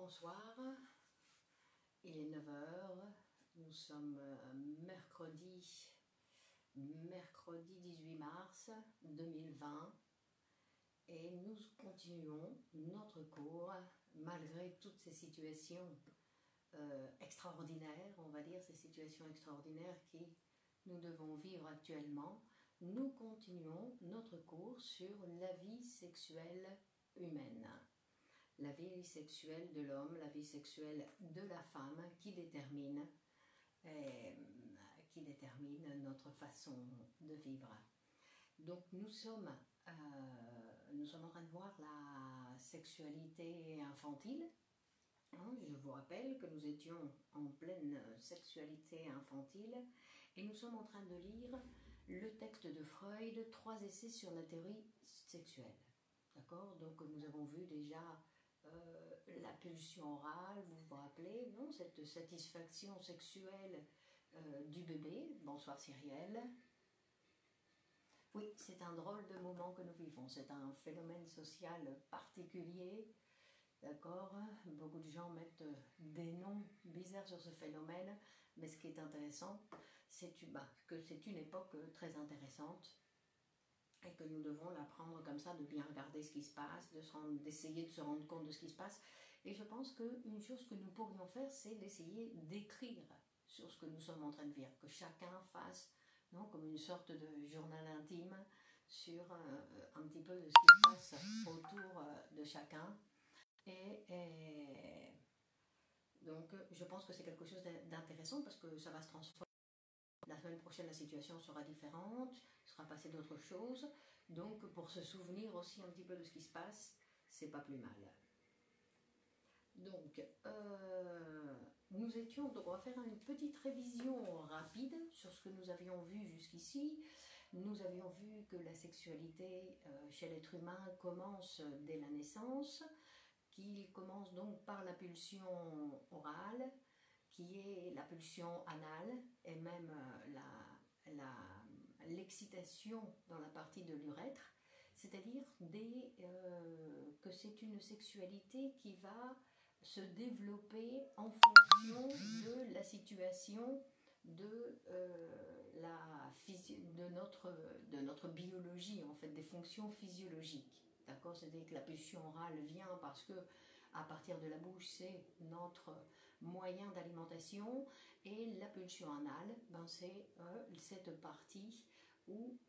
Bonsoir, il est 9 heures, nous sommes mercredi 18 mars 2020 et nous continuons notre cours malgré toutes ces situations extraordinaires, on va dire, ces situations extraordinaires que nous devons vivre actuellement. Nous continuons notre cours sur la vie sexuelle humaine. La vie sexuelle de l'homme, la vie sexuelle de la femme qui détermine notre façon de vivre. Donc nous sommes en train de voir la sexualité infantile. Je vous rappelle que nous étions en pleine sexualité infantile et nous sommes en train de lire le texte de Freud, 3 essais sur la théorie sexuelle. D'accord? Donc nous avons vu déjà la pulsion orale, vous vous rappelez, non? Cette satisfaction sexuelle du bébé. Bonsoir Cyrielle. Oui, c'est un drôle de moment que nous vivons, c'est un phénomène social particulier, d'accord? Beaucoup de gens mettent des noms bizarres sur ce phénomène, mais ce qui est intéressant, c'est que c'est une époque très intéressante, et que nous devons l'apprendre comme ça, de bien regarder ce qui se passe, d'essayer de se rendre compte de ce qui se passe. Et je pense qu'une chose que nous pourrions faire, c'est d'essayer d'écrire sur ce que nous sommes en train de vivre, que chacun fasse, non, comme une sorte de journal intime sur un petit peu de ce qui se passe autour de chacun. Et donc je pense que c'est quelque chose d'intéressant parce que ça va se transformer. La semaine prochaine, la situation sera différente, il sera passé d'autres choses. Donc, pour se souvenir aussi un petit peu de ce qui se passe, c'est pas plus mal. Donc, on va faire une petite révision rapide sur ce que nous avions vu jusqu'ici. Nous avions vu que la sexualité chez l'être humain commence dès la naissance, qu'il commence donc par la pulsion orale, qui est la pulsion anale et même l'excitation dans la partie de l'urètre, c'est-à-dire que c'est une sexualité qui va se développer en fonction de la situation de notre biologie, en fait, des fonctions physiologiques. D'accord? C'est-à-dire que la pulsion orale vient parce que à partir de la bouche, c'est notre moyen d'alimentation, et la pulsion anale, c'est cette partie où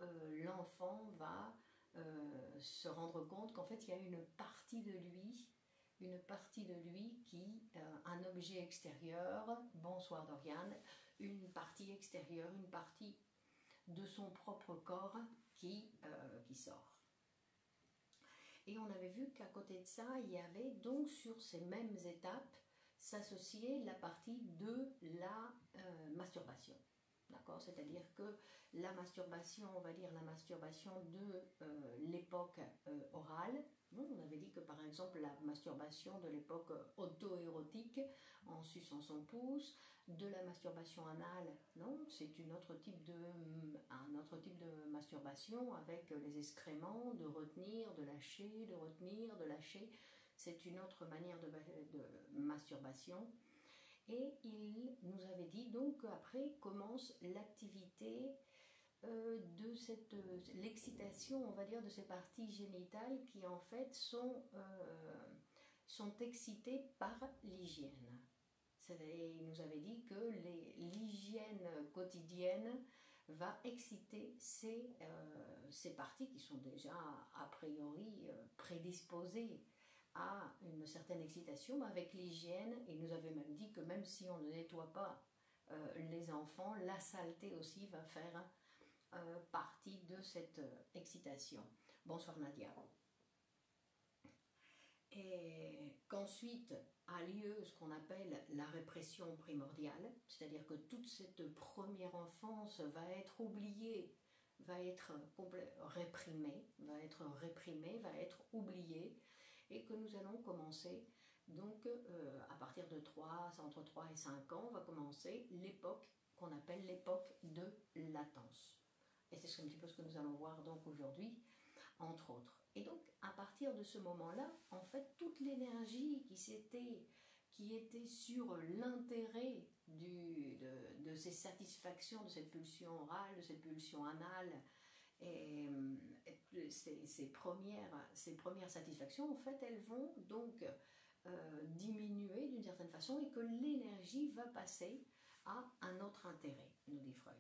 l'enfant va se rendre compte qu'en fait il y a une partie de lui qui, un objet extérieur, bonsoir Doriane, une partie extérieure, une partie de son propre corps qui sort. Et on avait vu qu'à côté de ça, il y avait donc sur ces mêmes étapes s'associer la partie de la masturbation. D'accord? C'est-à-dire que la masturbation, on va dire la masturbation de l'époque orale. On avait dit que par exemple la masturbation de l'époque auto-érotique, en suçant son pouce, de la masturbation anale, non, c'est un autre type de masturbation avec les excréments, de retenir, de lâcher, de retenir, de lâcher. C'est une autre manière de masturbation. Et il nous avait dit donc qu'après commence l'activité de l'excitation, on va dire, de ces parties génitales qui en fait sont excitées par l'hygiène. Il nous avait dit que l'hygiène quotidienne va exciter ces parties qui sont déjà a priori prédisposées à une certaine excitation avec l'hygiène. Et nous avait même dit que même si on ne nettoie pas les enfants, la saleté aussi va faire partie de cette excitation. Bonsoir Nadia. Et qu'ensuite a lieu ce qu'on appelle la répression primordiale, c'est-à-dire que toute cette première enfance va être oubliée, va être réprimée, va être oubliée, et que nous allons commencer, donc à partir de entre 3 et 5 ans, on va commencer l'époque qu'on appelle l'époque de latence. Et c'est un petit peu ce que nous allons voir donc aujourd'hui, entre autres. Et donc, à partir de ce moment-là, en fait, toute l'énergie qui s'était qui était sur l'intérêt de ces satisfactions, de cette pulsion orale, de cette pulsion anale, et ces premières satisfactions, en fait, elles vont donc diminuer d'une certaine façon et que l'énergie va passer à un autre intérêt, nous dit Freud.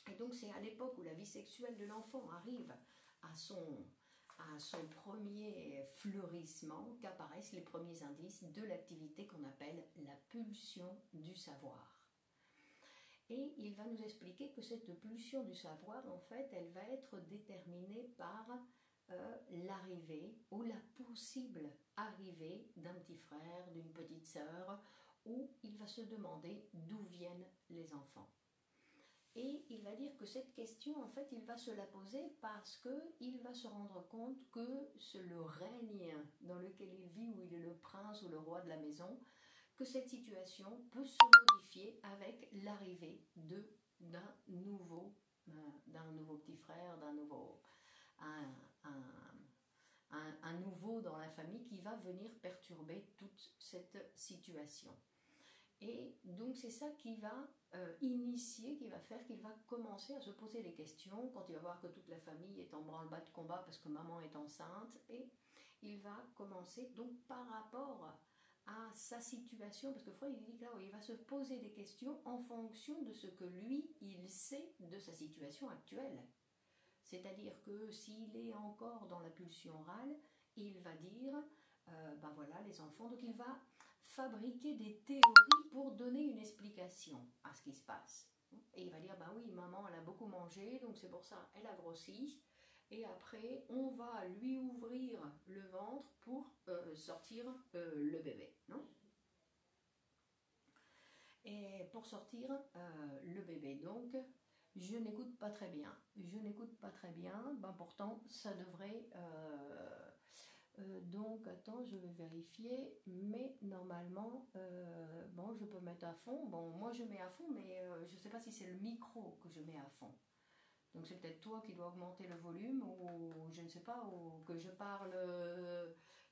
Et donc c'est à l'époque où la vie sexuelle de l'enfant arrive à son premier fleurissement qu'apparaissent les premiers indices de l'activité qu'on appelle la pulsion du savoir. Et il va nous expliquer que cette pulsion du savoir, en fait, elle va être déterminée par l'arrivée ou la possible arrivée d'un petit frère, d'une petite sœur, où il va se demander d'où viennent les enfants. Et il va dire que cette question, en fait, il va se la poser parce qu'il va se rendre compte que le règne dans lequel il vit, où il est le prince ou le roi de la maison, que cette situation peut se modifier avec l'arrivée d'un nouveau petit frère, d'un nouveau un nouveau dans la famille qui va venir perturber toute cette situation. Et donc c'est ça qui va initier, qui va faire qu'il va commencer à se poser des questions quand il va voir que toute la famille est en branle-bas de combat parce que maman est enceinte, et il va commencer donc par rapport à sa situation, parce que Freud il dit que là il va se poser des questions en fonction de ce que lui il sait de sa situation actuelle. C'est-à-dire que s'il est encore dans la pulsion orale, il va dire ben voilà les enfants, donc il va fabriquer des théories pour donner une explication à ce qui se passe. Et il va dire ben oui, maman elle a beaucoup mangé, donc c'est pour ça elle a grossi, et après on va lui ouvrir le ventre pour sortir le bébé, non? Et pour sortir le bébé, donc je n'écoute pas très bien, ben pourtant ça devrait donc attends, je vais vérifier, mais normalement bon, je peux mettre à fond, bon moi je mets à fond, mais je ne sais pas si c'est le micro que je mets à fond, donc c'est peut-être toi qui dois augmenter le volume, ou je ne sais pas, ou que je parle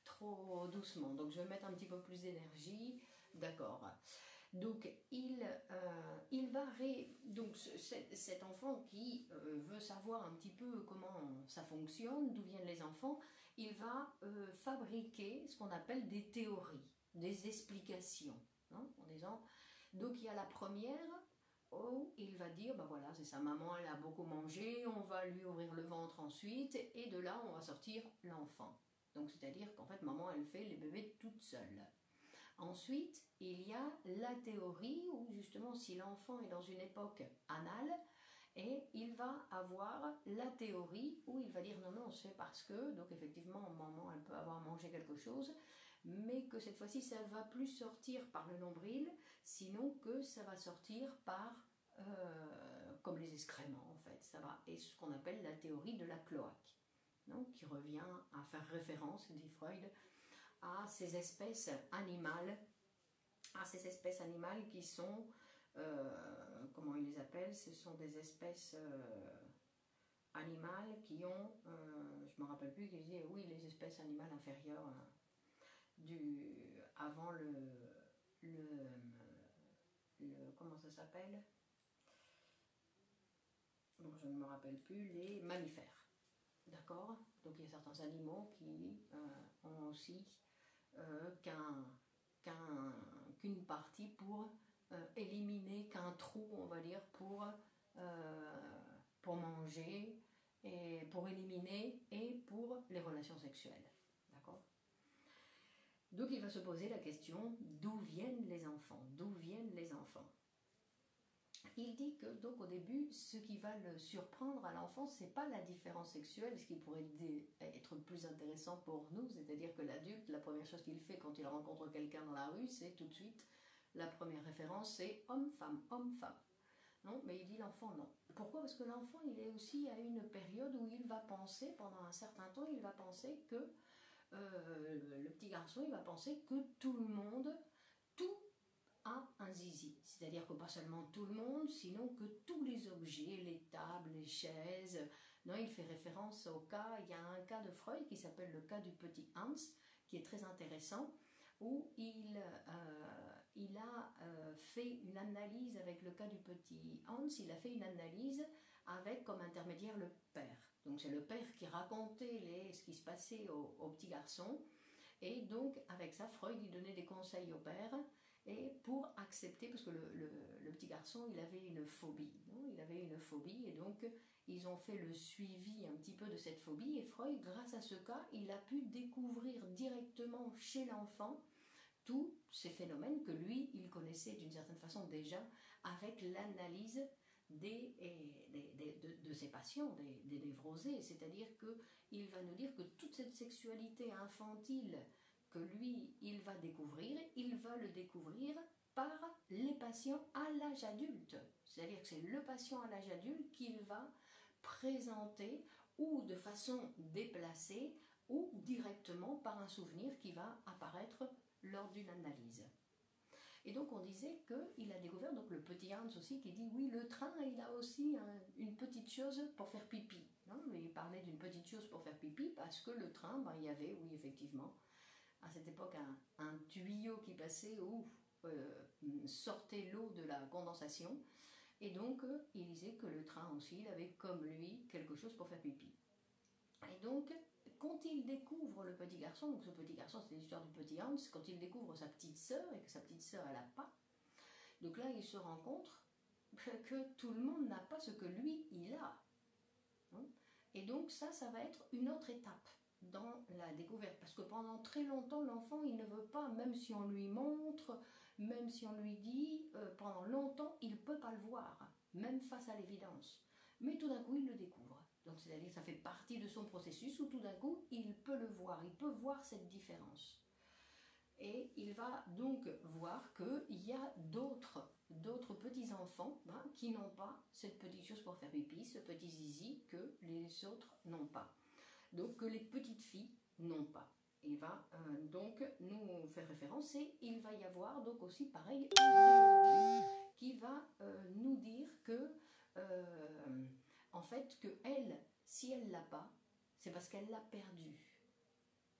trop doucement, donc je vais mettre un petit peu plus d'énergie, d'accord. Donc il va donc cet enfant qui veut savoir un petit peu comment ça fonctionne, d'où viennent les enfants, il va fabriquer ce qu'on appelle des théories, des explications, hein, en disant, donc il y a la première où il va dire, ben voilà, c'est sa maman, elle a beaucoup mangé, on va lui ouvrir le ventre ensuite, et de là on va sortir l'enfant. Donc c'est-à-dire qu'en fait maman elle fait les bébés toute seule. Ensuite, il y a la théorie où justement si l'enfant est dans une époque anale, et il va avoir la théorie où il va dire non, c'est parce que, donc effectivement maman elle peut avoir mangé quelque chose, mais que cette fois-ci ça ne va plus sortir par le nombril, sinon que ça va sortir par, comme les excréments en fait, ça va, et ce qu'on appelle la théorie de la cloaque, donc, qui revient à faire référence, dit Freud, à ces espèces animales, qui sont, comment ils les appellent, ce sont des espèces animales qui ont, je ne me rappelle plus, qui disaient, oui, les espèces animales inférieures, avant comment ça s'appelle, bon, je ne me rappelle plus, les mammifères, d'accord, donc il y a certains animaux qui ont aussi qu'une partie pour éliminer, qu'un trou on va dire pour manger, et pour éliminer, et pour les relations sexuelles, d'accord. Donc il va se poser la question, d'où viennent les enfants, Il dit que donc au début, ce qui va le surprendre à l'enfant, c'est pas la différence sexuelle, ce qui pourrait être plus intéressant pour nous, c'est-à-dire que l'adulte, la première chose qu'il fait quand il rencontre quelqu'un dans la rue, c'est tout de suite, la première référence, c'est homme-femme, homme-femme. Non, mais il dit l'enfant non. Pourquoi? Parce que l'enfant, il est aussi à une période où il va penser, pendant un certain temps, il va penser que, le petit garçon, il va penser que tout le monde, tout a un zizi, c'est-à-dire que pas seulement tout le monde, sinon que tous les objets, les tables, les chaises. Non, il fait référence au cas, il y a un cas de Freud qui s'appelle le cas du petit Hans, qui est très intéressant, où il a fait une analyse avec le cas du petit Hans, il a fait une analyse avec comme intermédiaire le père. Donc c'est le père qui racontait ce qui se passait au petit garçon, et donc avec ça Freud il donnait des conseils au père, et pour accepter, parce que le petit garçon il avait une phobie, non, il avait une phobie, et donc ils ont fait le suivi un petit peu de cette phobie, et Freud, grâce à ce cas, il a pu découvrir directement chez l'enfant tous ces phénomènes que lui, il connaissait d'une certaine façon déjà avec l'analyse de ses patients, des névrosés. C'est-à-dire qu'il va nous dire que toute cette sexualité infantile que lui, il va le découvrir par les patients à l'âge adulte. C'est-à-dire que c'est le patient à l'âge adulte qu'il va présenter ou de façon déplacée ou directement par un souvenir qui va apparaître lors d'une analyse. Et donc on disait qu'il a découvert, donc le petit Hans aussi, qui dit oui, le train il a aussi une petite chose pour faire pipi. Non, il parlait d'une petite chose pour faire pipi parce que le train, il y avait, oui effectivement, à cette époque un tuyau qui passait où sortait l'eau de la condensation. Et donc il disait que le train aussi, il avait comme lui quelque chose pour faire pipi. Et donc, quand il découvre le petit garçon, donc ce petit garçon, c'est l'histoire du petit Hans, quand il découvre sa petite sœur et que sa petite sœur elle n'a pas, donc là il se rend compte que tout le monde n'a pas ce que lui il a. Et donc ça va être une autre étape dans la découverte, parce que pendant très longtemps l'enfant il ne veut pas, même si on lui montre, même si on lui dit, pendant longtemps il ne peut pas le voir, même face à l'évidence. Mais tout d'un coup il le découvre. Donc c'est-à-dire que ça fait partie de son processus où tout d'un coup il peut le voir, il peut voir cette différence. Et il va donc voir qu'il y a d'autres petits-enfants qui n'ont pas cette petite chose pour faire pipi, ce petit zizi que les autres n'ont pas. Donc que les petites filles n'ont pas. Il va donc nous faire référence, et il va y avoir donc aussi pareil qui va nous dire que en fait que elle, si elle l'a pas, c'est parce qu'elle l'a perdu.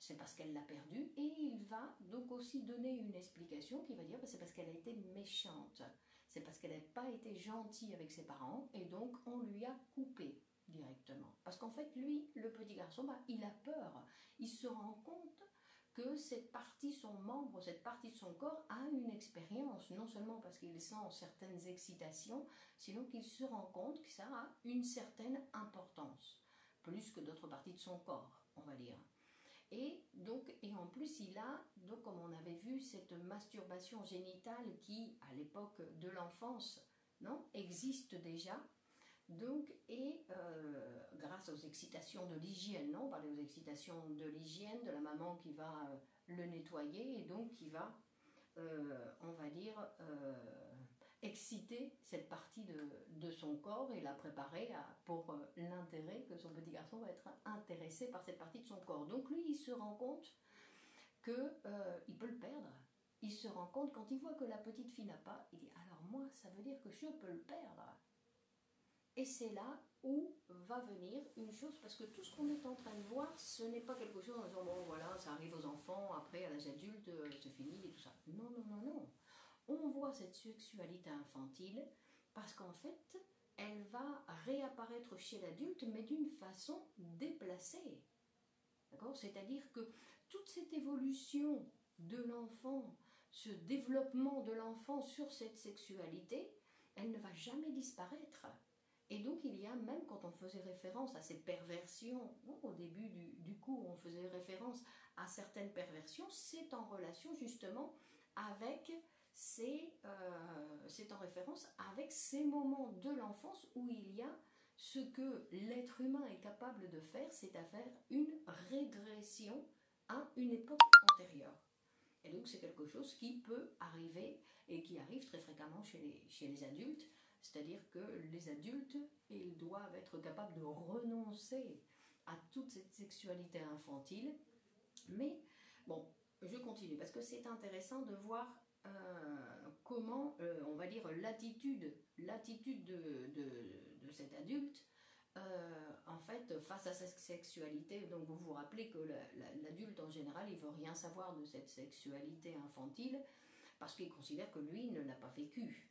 C'est parce qu'elle l'a perdu, et il va donc aussi donner une explication qui va dire que c'est parce qu'elle a été méchante, c'est parce qu'elle n'a pas été gentille avec ses parents, et donc on lui a coupé directement. Parce qu'en fait, lui, le petit garçon, il a peur, il se rend compte que cette partie, son membre, cette partie de son corps a une expérience, non seulement parce qu'il sent certaines excitations, sinon qu'il se rend compte que ça a une certaine importance, plus que d'autres parties de son corps, on va dire. Et en plus il a, donc comme on avait vu, cette masturbation génitale qui, à l'époque de l'enfance, existe déjà. Donc, et grâce aux excitations de l'hygiène, on parlait aux excitations de l'hygiène, de la maman qui va le nettoyer, et donc qui va, on va dire, exciter cette partie de son corps et la préparer pour l'intérêt, que son petit garçon va être intéressé par cette partie de son corps. Donc lui, il se rend compte qu'il peut le perdre. Il se rend compte, quand il voit que la petite fille n'a pas, il dit « alors moi, ça veut dire que je peux le perdre ». Et c'est là où va venir une chose, parce que tout ce qu'on est en train de voir, ce n'est pas quelque chose en disant « bon voilà, ça arrive aux enfants, après à l'âge adulte, c'est fini et tout ça ». Non, non, non, non. On voit cette sexualité infantile parce qu'en fait, elle va réapparaître chez l'adulte, mais d'une façon déplacée. D'accord ? C'est-à-dire que toute cette évolution de l'enfant, ce développement de l'enfant sur cette sexualité, elle ne va jamais disparaître. Et donc il y a, même quand on faisait référence à ces perversions, au début du cours on faisait référence à certaines perversions, c'est en relation justement avec c'est en référence avec ces moments de l'enfance où il y a ce que l'être humain est capable de faire, c'est à faire une régression à une époque antérieure. Et donc c'est quelque chose qui peut arriver et qui arrive très fréquemment chez les adultes, c'est-à-dire que les adultes, ils doivent être capables de renoncer à toute cette sexualité infantile. Mais bon, je continue parce que c'est intéressant de voir comment, on va dire, l'attitude de cet adulte en fait, face à sa sexualité, donc vous vous rappelez que l'adulte en général, il veut rien savoir de cette sexualité infantile parce qu'il considère que lui ne l'a pas vécue.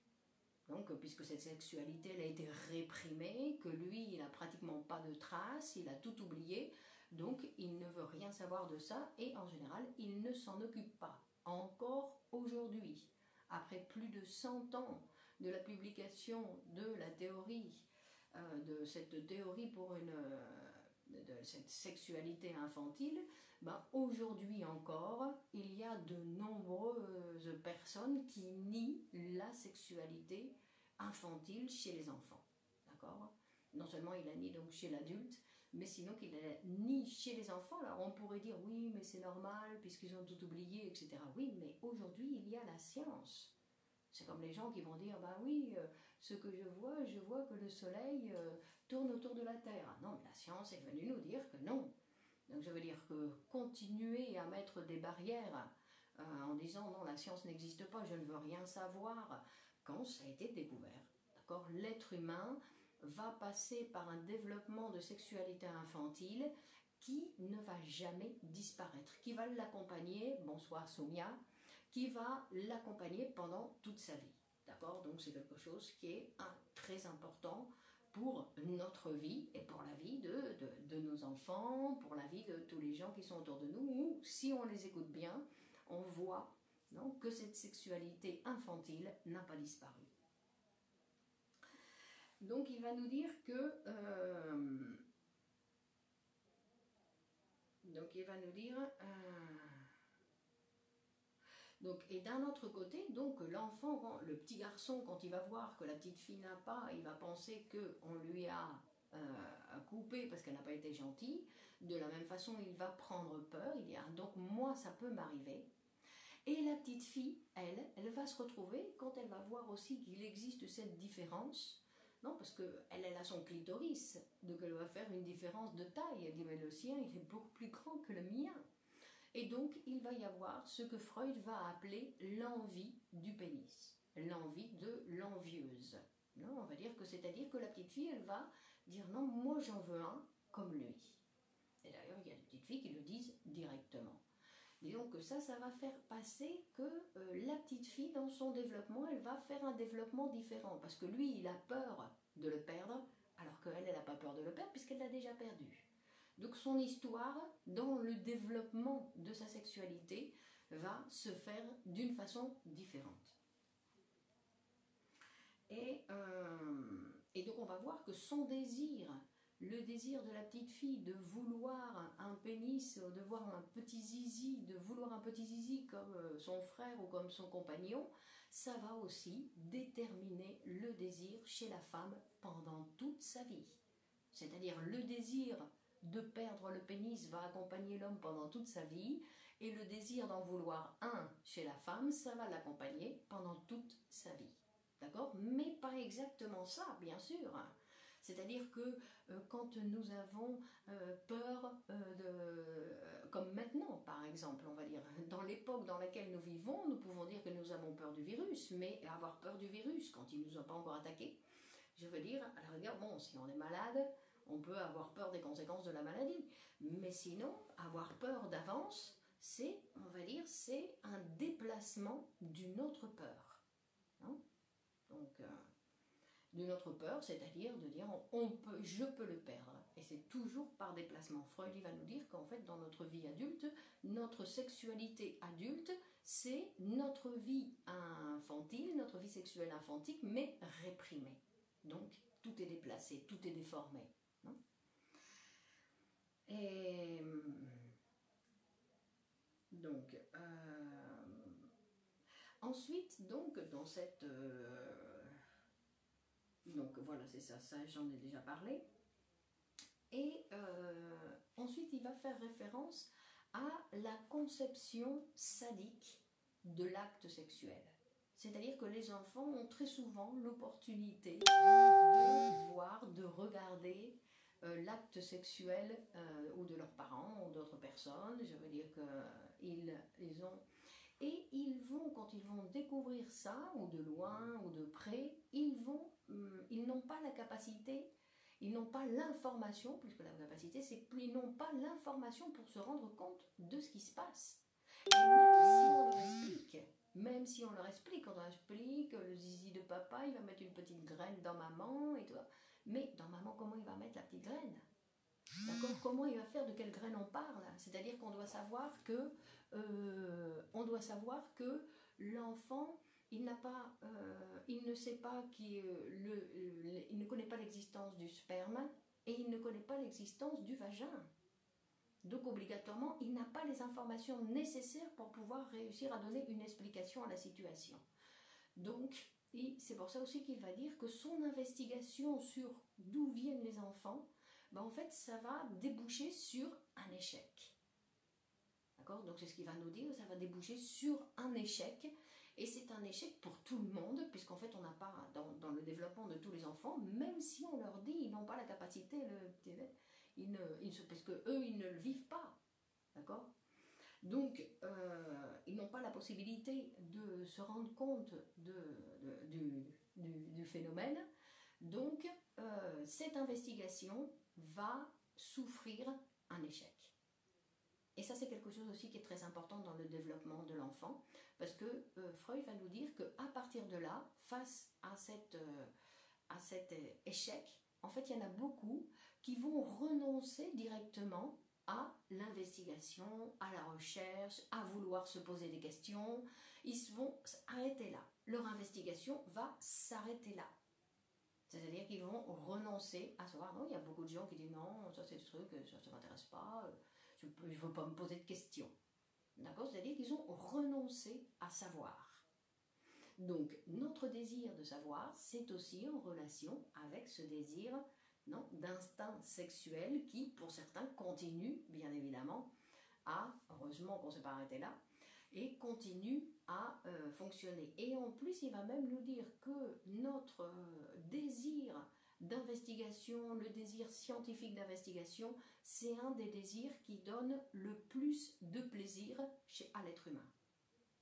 Donc, puisque cette sexualité elle a été réprimée, que lui, il n'a pratiquement pas de traces, il a tout oublié, donc il ne veut rien savoir de ça et en général, il ne s'en occupe pas. Encore aujourd'hui, après plus de 100 ans de la publication de la théorie, de cette théorie pour de cette sexualité infantile, ben aujourd'hui encore, il y a de nombreuses personnes qui nient la sexualité infantile chez les enfants. D'accord? Non seulement il la nie donc chez l'adulte, mais sinon qu'il la nie chez les enfants. Alors on pourrait dire oui, mais c'est normal puisqu'ils ont tout oublié, etc. Oui, mais aujourd'hui il y a la science. C'est comme les gens qui vont dire, bah oui, ce que je vois que le soleil tourne autour de la Terre. Ah non, mais la science est venue nous dire que non. Donc je veux dire que continuer à mettre des barrières en disant non, la science n'existe pas, je ne veux rien savoir, quand ça a été découvert. D'accord ? L'être humain va passer par un développement de sexualité infantile qui ne va jamais disparaître, qui va l'accompagner, bonsoir Soumia, qui va l'accompagner pendant toute sa vie. D'accord ? Donc c'est quelque chose qui est très important pour notre vie et pour la vie de nos enfants, pour la vie de tous les gens qui sont autour de nous, ou si on les écoute bien, on voit non, que cette sexualité infantile n'a pas disparu. Donc il va nous dire que donc, et d'un autre côté, donc l'enfant, le petit garçon, quand il va voir que la petite fille n'a pas, il va penser qu'on lui a coupé parce qu'elle n'a pas été gentille. De la même façon, il va prendre peur, il dit ah, donc moi ça peut m'arriver. Et la petite fille, elle va se retrouver quand elle va voir aussi qu'il existe cette différence. Non, parce qu'elle a son clitoris, donc elle va faire une différence de taille. Elle dit mais le sien il est beaucoup plus grand que le mien. Et donc, il va y avoir ce que Freud va appeler l'envie du pénis, l'envie de l'envieuse. Non, on va dire que c'est-à-dire que la petite fille, elle va dire non, moi j'en veux un comme lui. Et d'ailleurs, il y a des petites filles qui le disent directement. Disons que ça va faire passer que la petite fille, dans son développement, elle va faire un développement différent. Parce que lui, il a peur de le perdre, alors qu'elle, elle n'a pas peur de le perdre puisqu'elle l'a déjà perdu. Donc son histoire, dans le développement de sa sexualité, va se faire d'une façon différente. Et donc on va voir que son désir, le désir de la petite fille de vouloir un pénis, de voir un petit zizi, de vouloir un petit zizi comme son frère ou comme son compagnon, ça va aussi déterminer le désir chez la femme pendant toute sa vie. C'est-à-dire le désir de perdre le pénis va accompagner l'homme pendant toute sa vie et le désir d'en vouloir un chez la femme, ça va l'accompagner pendant toute sa vie. D'accord ? Mais pas exactement ça, bien sûr. C'est-à-dire que quand nous avons peur comme maintenant par exemple, on va dire, dans l'époque dans laquelle nous vivons, nous pouvons dire que nous avons peur du virus, mais avoir peur du virus quand il ne nous a pas encore attaqué, je veux dire, à la rigueur, bon, si on est malade, on peut avoir peur des conséquences de la maladie. Mais sinon, avoir peur d'avance, c'est, on va dire, c'est un déplacement d'une autre peur. Hein? Donc, d'une autre peur, c'est-à-dire de dire, je peux le perdre. Et c'est toujours par déplacement. Freud va nous dire qu'en fait, dans notre vie adulte, notre sexualité adulte, c'est notre vie infantile, notre vie sexuelle infantile, mais réprimée. Donc, tout est déplacé, tout est déformé. Non ? Et donc, ensuite, donc, dans cette... donc, voilà, c'est ça j'en ai déjà parlé. Et ensuite, il va faire référence à la conception sadique de l'acte sexuel. C'est-à-dire que les enfants ont très souvent l'opportunité de voir, de regarder l'acte sexuel ou de leurs parents ou d'autres personnes. Je veux dire qu'ils ont... Et ils vont, quand ils vont découvrir ça, ou de loin ou de près, ils n'ont pas la capacité, Ils n'ont pas l'information, puisque la capacité, c'est qu'ils n'ont pas l'information pour se rendre compte de ce qui se passe. Et même si on leur explique, quand on explique le zizi de papa, il va mettre une petite graine dans maman et tout. Mais dans maman, comment il va mettre la petite graine? D'accord? Comment il va faire? De quelle graine on parle? C'est-à-dire qu'on doit savoir que l'enfant, il ne sait pas il ne connaît pas l'existence du sperme et il ne connaît pas l'existence du vagin. Donc obligatoirement, il n'a pas les informations nécessaires pour pouvoir réussir à donner une explication à la situation. Donc, et c'est pour ça aussi qu'il va dire que son investigation sur d'où viennent les enfants, ben en fait, ça va déboucher sur un échec. D'accord? Donc c'est ce qu'il va nous dire, ça va déboucher sur un échec. Et c'est un échec pour tout le monde, puisqu'en fait, on n'a pas, dans le développement de tous les enfants, même si on leur dit, ils n'ont pas la capacité, parce qu'eux, ils ne le vivent pas. D'accord? Donc, ils n'ont pas la possibilité de se rendre compte du phénomène. Donc, cette investigation va souffrir un échec. Et ça, c'est quelque chose aussi qui est très important dans le développement de l'enfant, parce que Freud va nous dire qu'à partir de là, face à cet échec, en fait, il y en a beaucoup qui vont renoncer directement à l'investigation, à la recherche, à vouloir se poser des questions. Ils vont s'arrêter là. Leur investigation va s'arrêter là. C'est-à-dire qu'ils vont renoncer à savoir. Non, il y a beaucoup de gens qui disent non, ça c'est le truc, ça ne m'intéresse pas, je ne veux pas me poser de questions. D'accord? C'est-à-dire qu'ils ont renoncé à savoir. Donc, notre désir de savoir, c'est aussi en relation avec ce désir d'instinct sexuel qui, pour certains, continue, bien évidemment, heureusement qu'on ne s'est pas arrêté là, et continue à fonctionner. Et en plus, il va même nous dire que notre désir d'investigation, le désir scientifique d'investigation, c'est un des désirs qui donne le plus de plaisir à l'être humain.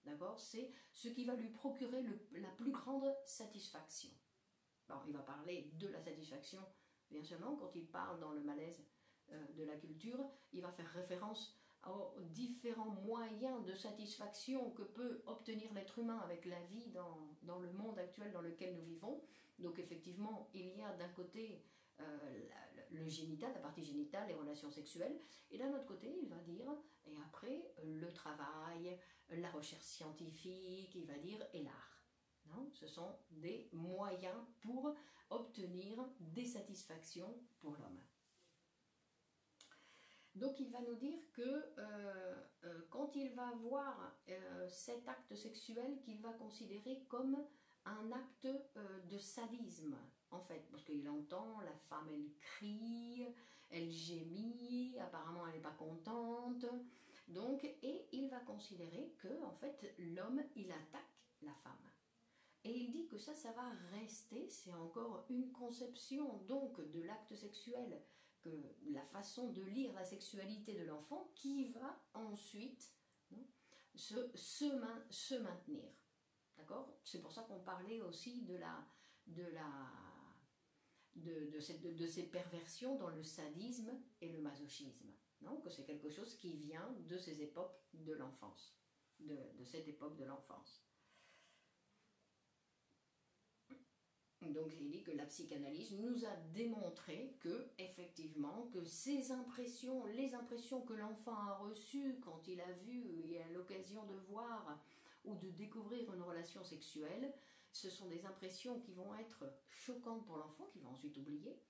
D'accord? C'est ce qui va lui procurer la plus grande satisfaction. Alors, il va parler de la satisfaction, bien sûr, quand il parle dans le malaise de la culture, il va faire référence aux différents moyens de satisfaction que peut obtenir l'être humain avec la vie dans le monde actuel dans lequel nous vivons. Donc effectivement, il y a d'un côté le génital, la partie génitale, les relations sexuelles, et d'un autre côté, il va dire, et après, le travail, la recherche scientifique, il va dire, et l'art. Non, ce sont des moyens pour obtenir des satisfactions pour l'homme. Donc il va nous dire que quand il va voir cet acte sexuel qu'il va considérer comme un acte de sadisme, en fait, parce qu'il entend la femme, elle crie, elle gémit, apparemment elle n'est pas contente, donc, et il va considérer que en fait l'homme il attaque la femme. Et il dit que ça va rester, c'est encore une conception donc de l'acte sexuel, que la façon de lire la sexualité de l'enfant qui va ensuite se maintenir. D'accord? C'est pour ça qu'on parlait aussi de ces perversions dans le sadisme et le masochisme. Non? Que c'est quelque chose qui vient de ces époques de l'enfance, de cette époque de l'enfance. Donc il dit que la psychanalyse nous a démontré que, effectivement, que ces impressions, les impressions que l'enfant a reçues quand il a vu et a l'occasion de voir ou de découvrir une relation sexuelle, ce sont des impressions qui vont être choquantes pour l'enfant, qu'il va ensuite oublier,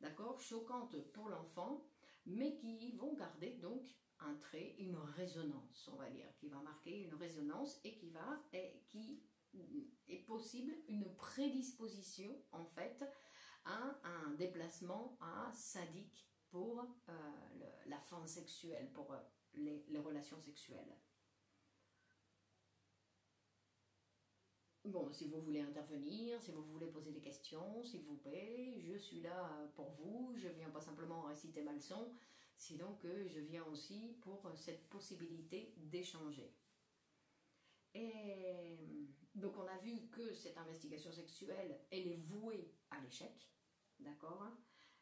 d'accord, choquantes pour l'enfant, mais qui vont garder donc un trait, une résonance, on va dire, qui va marquer une résonance et qui est possible une prédisposition en fait à un déplacement sadique pour la fin sexuelle, pour les relations sexuelles. Bon, si vous voulez intervenir, si vous voulez poser des questions, s'il vous plaît, je suis là pour vous, je viens pas simplement réciter ma leçon, sinon que je viens aussi pour cette possibilité d'échanger. Et donc on a vu que cette investigation sexuelle, elle est vouée à l'échec, d'accord?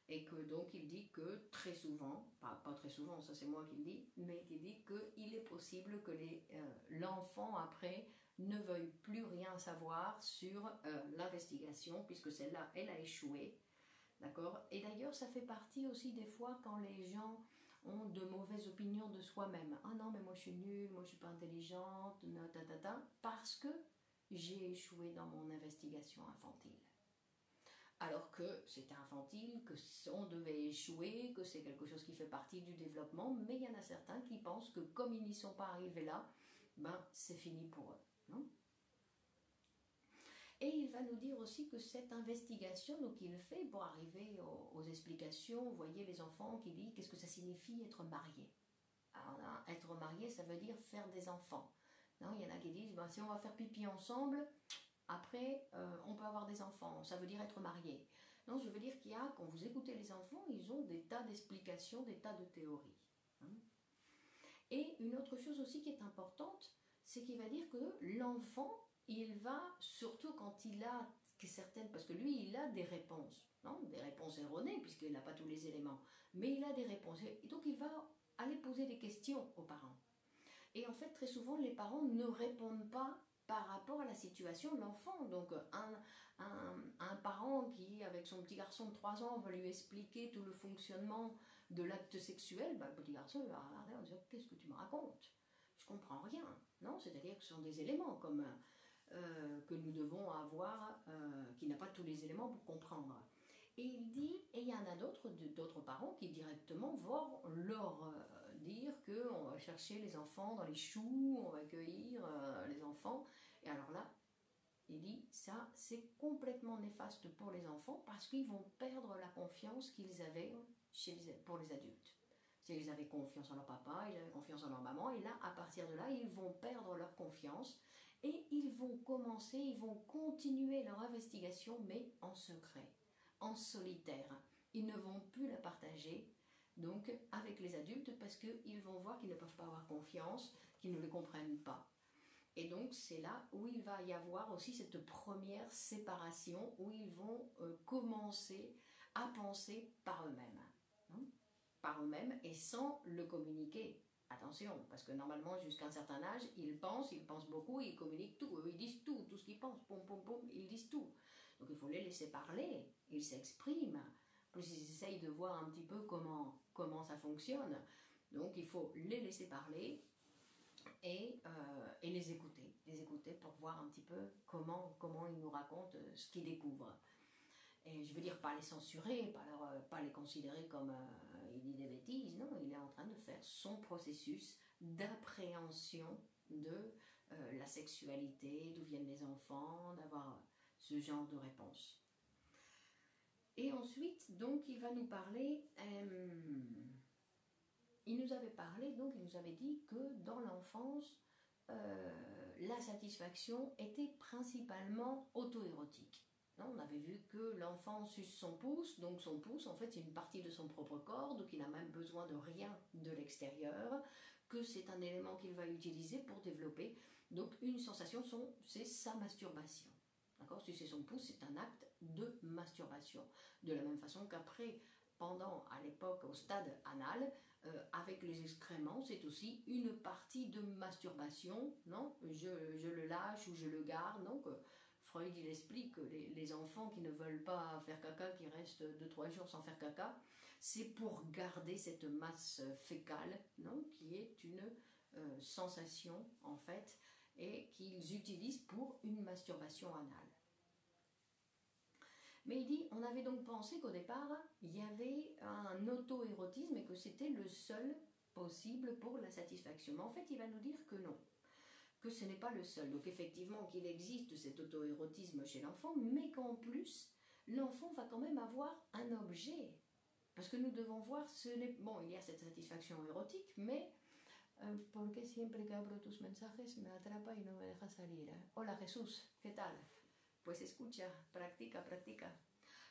Et que donc il dit que très souvent, pas très souvent, ça c'est moi qui le dis, mais qui dit qu'il est possible que l'enfant après ne veuille plus rien savoir sur l'investigation, puisque celle-là, elle a échoué. D'accord? Et d'ailleurs, ça fait partie aussi des fois quand les gens ont de mauvaises opinions de soi-même. Ah non, mais moi je suis nulle, moi je suis pas intelligente, parce que j'ai échoué dans mon investigation infantile. Alors que c'est infantile, que on devait échouer, que c'est quelque chose qui fait partie du développement, mais il y en a certains qui pensent que comme ils n'y sont pas arrivés là, ben c'est fini pour eux. Non? Et il va nous dire aussi que cette investigation qu'il fait pour arriver aux explications, vous voyez les enfants qui disent qu'est-ce que ça signifie être marié. Alors là, être marié, ça veut dire faire des enfants. Non, il y en a qui disent ben, si on va faire pipi ensemble, après on peut avoir des enfants, ça veut dire être marié. Non, je veux dire qu'il y a, quand vous écoutez les enfants, ils ont des tas d'explications, des tas de théories. Hein. Et une autre chose aussi qui est importante, c'est qu'il va dire que l'enfant, il va, surtout quand il a certaines, parce que lui, il a des réponses, non, des réponses erronées, puisqu'il n'a pas tous les éléments, mais il a des réponses. Et donc, il va aller poser des questions aux parents. Et en fait, très souvent, les parents ne répondent pas par rapport à la situation de l'enfant. Donc, un parent qui, avec son petit garçon de 3 ans, va lui expliquer tout le fonctionnement de l'acte sexuel, ben, le petit garçon il va regarder en disant « Qu'est-ce que tu me racontes ? Je comprends rien. » Non, c'est-à-dire que ce sont des éléments comme, que nous devons avoir, qui n'a pas tous les éléments pour comprendre. Et il dit, et il y en a d'autres parents qui directement vont leur dire qu'on va chercher les enfants dans les choux, on va accueillir les enfants. Et alors là, il dit, ça c'est complètement néfaste pour les enfants parce qu'ils vont perdre la confiance qu'ils avaient pour les adultes. Ils avaient confiance en leur papa, ils avaient confiance en leur maman, et là, à partir de là, ils vont perdre leur confiance et ils vont continuer leur investigation, mais en secret, en solitaire. Ils ne vont plus la partager donc avec les adultes parce qu'ils vont voir qu'ils ne peuvent pas avoir confiance, qu'ils ne les comprennent pas. Et donc c'est là où il va y avoir aussi cette première séparation, où ils vont commencer à penser par eux-mêmes. Par eux-mêmes et sans le communiquer. Attention, parce que normalement, jusqu'à un certain âge, ils pensent beaucoup, ils communiquent tout, ils disent tout ce qu'ils pensent, pom, pom, pom, ils disent tout. Donc il faut les laisser parler, ils s'expriment, plus ils essayent de voir un petit peu comment ça fonctionne. Donc il faut les laisser parler et les écouter pour voir un petit peu comment ils nous racontent ce qu'ils découvrent. Et je veux dire, pas les censurer, pas les considérer comme il dit des bêtises, non, il est en train de faire son processus d'appréhension de la sexualité, d'où viennent les enfants, d'avoir ce genre de réponse. Et ensuite, donc, il va nous parler, il nous avait dit que dans l'enfance, la satisfaction était principalement auto-érotique. On avait vu que l'enfant suce son pouce, donc son pouce, en fait, c'est une partie de son propre corps, donc il n'a même besoin de rien de l'extérieur, que c'est un élément qu'il va utiliser pour développer. Donc une sensation, c'est sa masturbation. D'accord ? Sucer son pouce, c'est un acte de masturbation. De la même façon qu'après, à l'époque, au stade anal, avec les excréments, c'est aussi une partie de masturbation, non ? Je le lâche ou je le garde, donc... Freud, il explique que les enfants qui ne veulent pas faire caca, qui restent 2-3 jours sans faire caca, c'est pour garder cette masse fécale, non, qui est une sensation, en fait, et qu'ils utilisent pour une masturbation anale. Mais il dit, on avait donc pensé qu'au départ, il y avait un auto-érotisme et que c'était le seul possible pour la satisfaction. Mais en fait, il va nous dire que non. Que ce n'est pas le seul. Donc effectivement qu'il existe cet auto-érotisme chez l'enfant, mais qu'en plus, l'enfant va quand même avoir un objet. Parce que nous devons voir, bon, il y a cette satisfaction érotique, mais porque siempre que abro tus mensajes me atrapa y no me deja salir. Hola Jesús, ¿qué tal? Pues escucha, practica.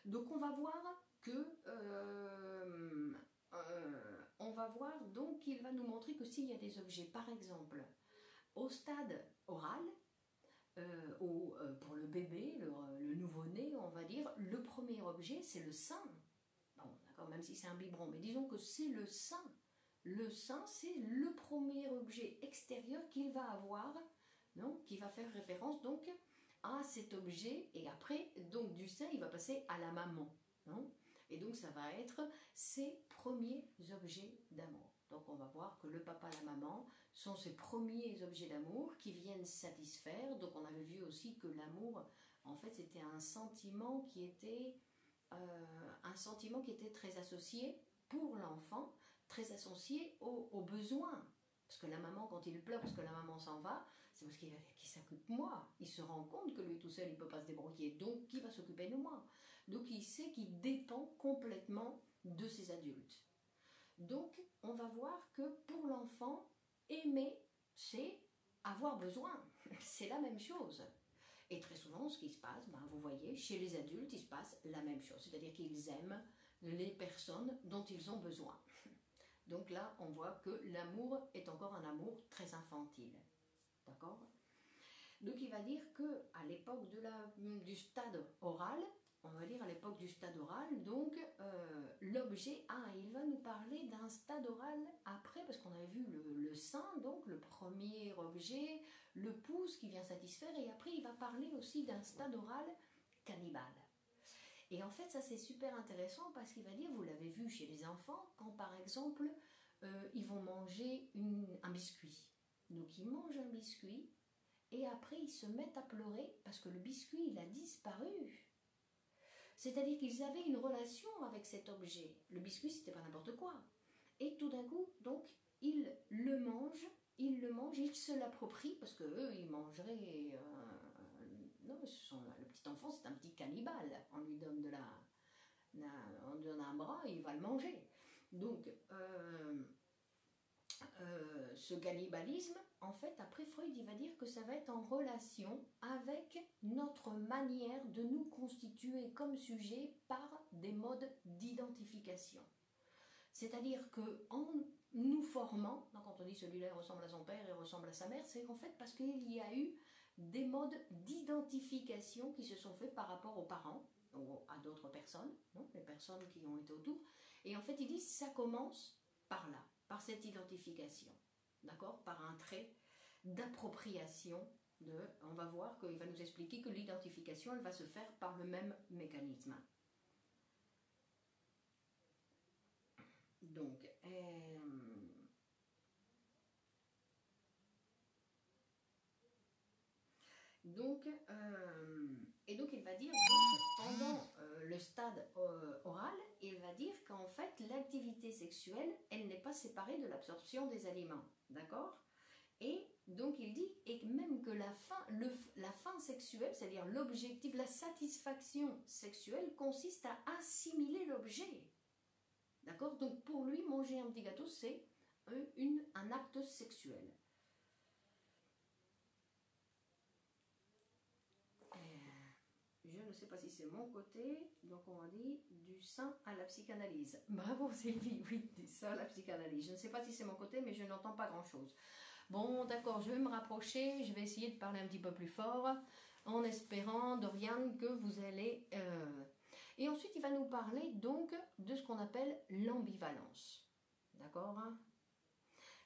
Donc on va voir que on va voir donc qu'il va nous montrer que s'il y a des objets, par exemple, au stade oral, pour le bébé, le nouveau-né, on va dire, le premier objet, c'est le sein. Bon, on a d'accord, même si c'est un biberon, mais disons que c'est le sein. Le sein, c'est le premier objet extérieur qu'il va avoir, donc, qui va faire référence donc à cet objet, et après, donc du sein, il va passer à la maman. Non, et donc ça va être ses premiers objets d'amour. Donc on va voir que le papa et la maman sont ses premiers objets d'amour qui viennent satisfaire. Donc on avait vu aussi que l'amour, en fait, c'était un sentiment qui était très associé pour l'enfant, très associé aux besoins. Parce que la maman, quand il pleure, parce que la maman s'en va, c'est parce qu'il s'occupe de moi. Il se rend compte que lui tout seul, il ne peut pas se débrouiller. Donc, qui va s'occuper de moi? Donc, il sait qu'il dépend complètement de ses adultes. Donc, on va voir que pour l'enfant, aimer, c'est avoir besoin. C'est la même chose. Et très souvent, ce qui se passe, vous voyez, chez les adultes, il se passe la même chose. C'est-à-dire qu'ils aiment les personnes dont ils ont besoin. Donc là, on voit que l'amour est encore un amour très infantile. D'accord? Donc il va dire qu'à l'époque du stade oral, on va dire à l'époque du stade oral, donc l'objet, il va nous parler d'un stade oral après, parce qu'on avait vu le sein, donc le premier objet, le pouce qui vient satisfaire, et après il va parler aussi d'un stade oral cannibale. Et en fait, ça c'est super intéressant parce qu'il va dire, vous l'avez vu chez les enfants, quand par exemple, ils vont manger un biscuit. Donc ils mangent un biscuit et après ils se mettent à pleurer parce que le biscuit, il a disparu. C'est-à-dire qu'ils avaient une relation avec cet objet. Le biscuit, c'était pas n'importe quoi. Et tout d'un coup, donc, ils le mangent, ils se l'approprient parce que eux, ils mangeraient... non, le petit enfant, c'est un petit cannibale. On lui donne on donne un bras et il va le manger. Donc, ce cannibalisme, en fait, après Freud, il va dire que ça va être en relation avec notre manière de nous constituer comme sujet par des modes d'identification. C'est-à-dire qu'en nous formant, quand on dit celui-là ressemble à son père et ressemble à sa mère, c'est en fait parce qu'il y a eu des modes d'identification qui se sont faits par rapport aux parents, ou à d'autres personnes, les personnes qui ont été autour. Et en fait, ils disent ça commence par là, par cette identification, d'accord, par un trait d'appropriation. On va voir qu'il va nous expliquer que l'identification, elle va se faire par le même mécanisme. Donc, et donc il va dire, pendant le stade oral, il va dire qu'en fait l'activité sexuelle, elle n'est pas séparée de l'absorption des aliments, d'accord? Et donc il dit, et même que la fin sexuelle, c'est-à-dire l'objectif, la satisfaction sexuelle consiste à assimiler l'objet, d'accord? Donc pour lui, manger un petit gâteau, c'est un acte sexuel. Je ne sais pas si c'est mon côté, donc on va dire du sein à la psychanalyse. Bravo Sylvie, oui, du sein à la psychanalyse. Je ne sais pas si c'est mon côté, mais je n'entends pas grand-chose. Bon, d'accord, je vais me rapprocher, je vais essayer de parler un petit peu plus fort, en espérant, Doriane, que vous allez... Et ensuite, il va nous parler donc de ce qu'on appelle l'ambivalence. D'accord?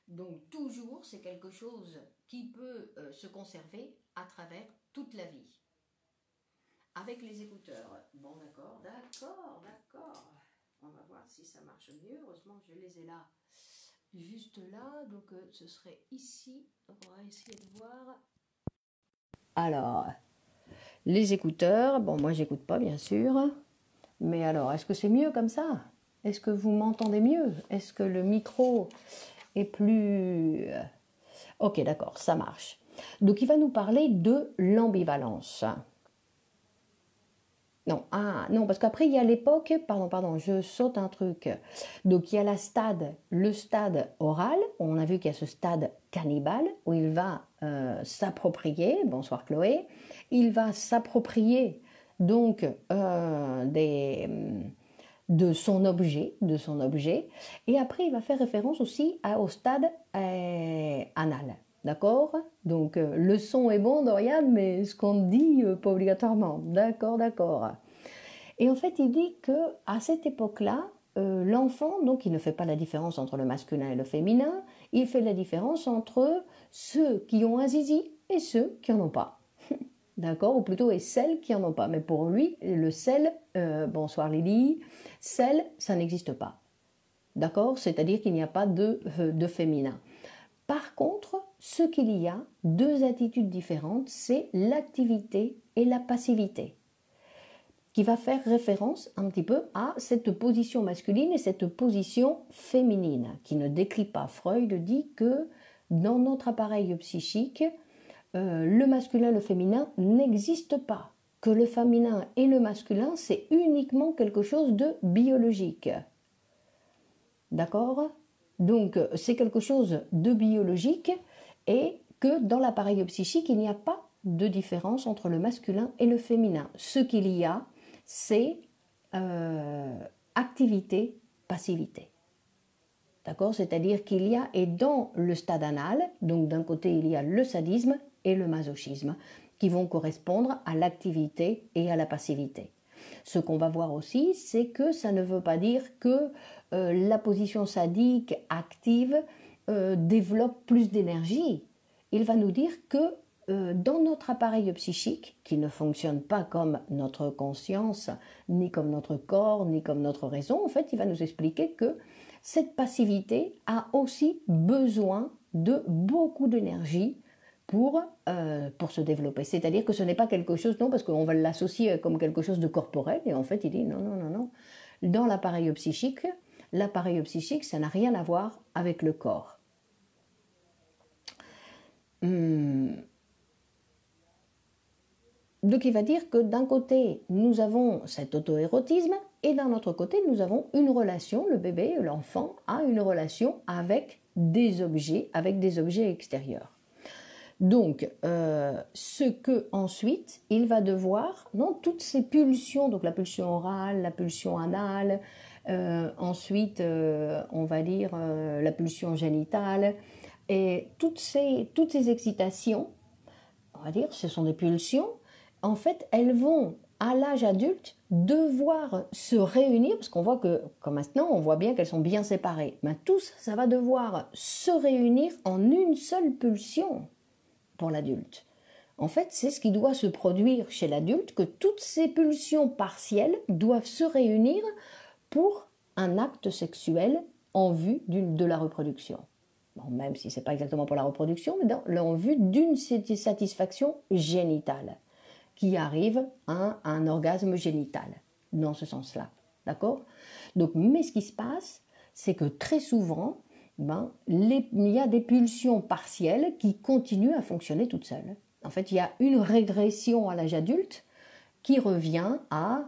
Donc, toujours, c'est quelque chose qui peut se conserver à travers toute la vie. Avec les écouteurs. Bon, d'accord. On va voir si ça marche mieux. Heureusement, je les ai là, juste là. Donc, ce serait ici. Donc, on va essayer de voir. Alors, les écouteurs. Bon, moi, j'écoute pas, bien sûr. Mais alors, est-ce que c'est mieux comme ça? Est-ce que vous m'entendez mieux? Est-ce que le micro est plus... Ok, d'accord, ça marche. Donc, il va nous parler de l'ambivalence. Non, non, parce qu'après, il y a l'époque, pardon, je saute un truc. Donc, il y a le stade oral, on a vu qu'il y a ce stade cannibale, où il va s'approprier, bonsoir Chloé, il va s'approprier donc de son objet, et après, il va faire référence aussi au stade anal. D'accord? Donc, le son est bon, Dorian, mais ce qu'on dit, pas obligatoirement. D'accord. Et en fait, il dit qu'à cette époque-là, l'enfant, donc il ne fait pas la différence entre le masculin et le féminin, il fait la différence entre ceux qui ont un zizi et ceux qui n'en ont pas. D'accord? Ou plutôt et celles qui n'en ont pas. Mais pour lui, le sel, bonsoir Lily, sel, ça n'existe pas. D'accord? C'est-à-dire qu'il n'y a pas de féminin. Par contre, ce qu'il y a, deux attitudes différentes, c'est l'activité et la passivité, qui va faire référence un petit peu à cette position masculine et cette position féminine, qui ne décrit pas. Freud dit que dans notre appareil psychique, le masculin et le féminin n'existent pas, que le féminin et le masculin, c'est uniquement quelque chose de biologique. D'accord? Donc, c'est quelque chose de biologique et que dans l'appareil psychique, il n'y a pas de différence entre le masculin et le féminin. Ce qu'il y a, c'est activité, passivité. D'accord? C'est-à-dire qu'il y a, et dans le stade anal, donc d'un côté, il y a le sadisme et le masochisme, qui vont correspondre à l'activité et à la passivité. Ce qu'on va voir aussi, c'est que ça ne veut pas dire que la position sadique active développe plus d'énergie. Il va nous dire que dans notre appareil psychique, qui ne fonctionne pas comme notre conscience, ni comme notre corps, ni comme notre raison, en fait, il va nous expliquer que cette passivité a aussi besoin de beaucoup d'énergie pour se développer. C'est-à-dire que ce n'est pas quelque chose, non, parce qu'on va l'associer comme quelque chose de corporel, et en fait, il dit non, non, non, non. Dans l'appareil psychique, ça n'a rien à voir avec le corps. Donc il va dire que d'un côté, nous avons cet auto-érotisme et d'un autre côté, nous avons une relation, le bébé, l'enfant a une relation avec des objets extérieurs. Donc, ce que ensuite, il va devoir, non, toutes ces pulsions, donc la pulsion orale, la pulsion anale, ensuite, on va dire la pulsion génitale, et toutes ces excitations, on va dire, ce sont des pulsions. En fait, elles vont, à l'âge adulte, devoir se réunir, parce qu'on voit que, comme maintenant, on voit bien qu'elles sont bien séparées. Mais tout ça va devoir se réunir en une seule pulsion pour l'adulte. En fait, c'est ce qui doit se produire chez l'adulte, que toutes ces pulsions partielles doivent se réunir pour un acte sexuel en vue de la reproduction. Bon, même si ce n'est pas exactement pour la reproduction, mais en vue d'une satisfaction génitale, qui arrive à un orgasme génital, dans ce sens-là. D'accord? Donc, mais ce qui se passe, c'est que très souvent, il y a des pulsions partielles qui continuent à fonctionner toutes seules. En fait, il y a une régression à l'âge adulte qui revient à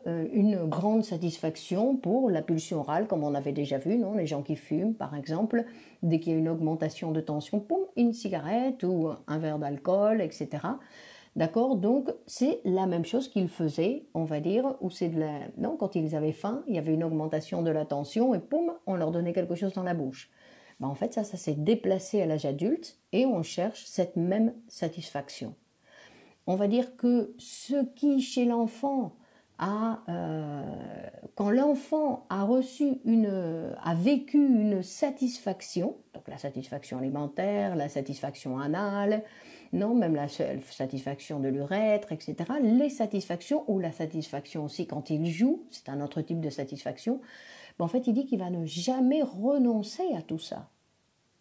une grande satisfaction pour la pulsion orale, comme on avait déjà vu, non, les gens qui fument, par exemple, dès qu'il y a une augmentation de tension, poum, une cigarette ou un verre d'alcool, etc. D'accord? Donc, c'est la même chose qu'ils faisaient, on va dire, ou c'est non, quand ils avaient faim, il y avait une augmentation de la tension et poum, on leur donnait quelque chose dans la bouche. En fait, ça s'est déplacé à l'âge adulte et on cherche cette même satisfaction. On va dire que ce qui, chez l'enfant, quand l'enfant a vécu une satisfaction, donc la satisfaction alimentaire, la satisfaction anale, non, même la satisfaction de l'urètre, etc. Les satisfactions, ou la satisfaction aussi quand il joue, c'est un autre type de satisfaction. En fait, il dit qu'il va ne jamais renoncer à tout ça.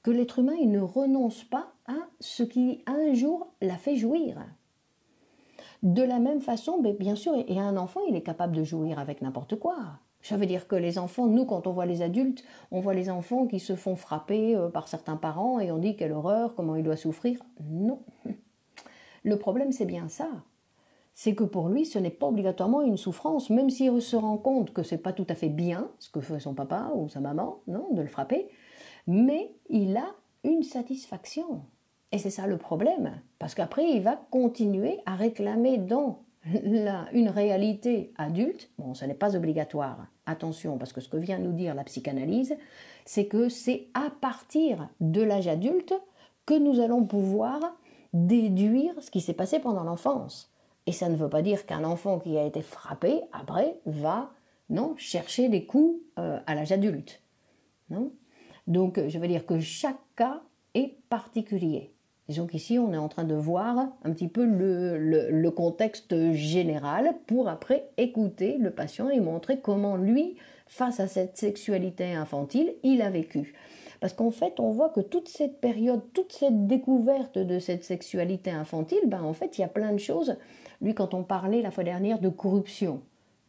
Que l'être humain, il ne renonce pas à ce qui, un jour, l'a fait jouir. De la même façon, bien sûr, et un enfant, il est capable de jouir avec n'importe quoi. Ça veut dire que les enfants, nous, quand on voit les adultes, on voit les enfants qui se font frapper par certains parents et on dit quelle horreur, comment il doit souffrir. Non. Le problème, c'est bien ça. C'est que pour lui, ce n'est pas obligatoirement une souffrance, même s'il se rend compte que ce n'est pas tout à fait bien ce que fait son papa ou sa maman, non, de le frapper, mais il a une satisfaction. Et c'est ça le problème, parce qu'après, il va continuer à réclamer dans une réalité adulte. Bon, ce n'est pas obligatoire, attention, parce que ce que vient nous dire la psychanalyse, c'est que c'est à partir de l'âge adulte que nous allons pouvoir déduire ce qui s'est passé pendant l'enfance. Et ça ne veut pas dire qu'un enfant qui a été frappé, après, va non, chercher des coups à l'âge adulte. Non. Donc, je veux dire que chaque cas est particulier. Disons qu'ici, on est en train de voir un petit peu le contexte général pour après écouter le patient et montrer comment lui, face à cette sexualité infantile, il a vécu. Parce qu'en fait, on voit que toute cette période, toute cette découverte de cette sexualité infantile, ben en fait, il y a plein de choses. Lui, quand on parlait la fois dernière de corruption,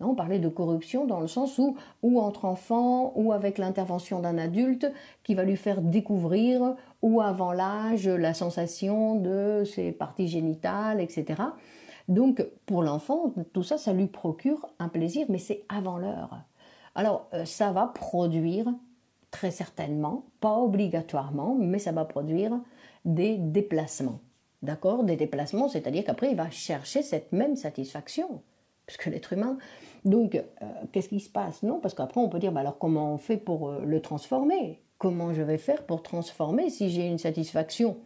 on parlait de corruption dans le sens où, ou entre enfants, ou avec l'intervention d'un adulte qui va lui faire découvrir, ou avant l'âge, la sensation de ses parties génitales, etc. Donc, pour l'enfant, tout ça, ça lui procure un plaisir, mais c'est avant l'heure. Alors, ça va produire, très certainement, pas obligatoirement, mais ça va produire des déplacements. D'accord? Des déplacements, c'est-à-dire qu'après, il va chercher cette même satisfaction. Parce que l'être humain, donc, qu'est-ce qui se passe? Non, parce qu'après, on peut dire, bah alors comment on fait pour le transformer? Comment je vais faire pour transformer si j'ai une satisfaction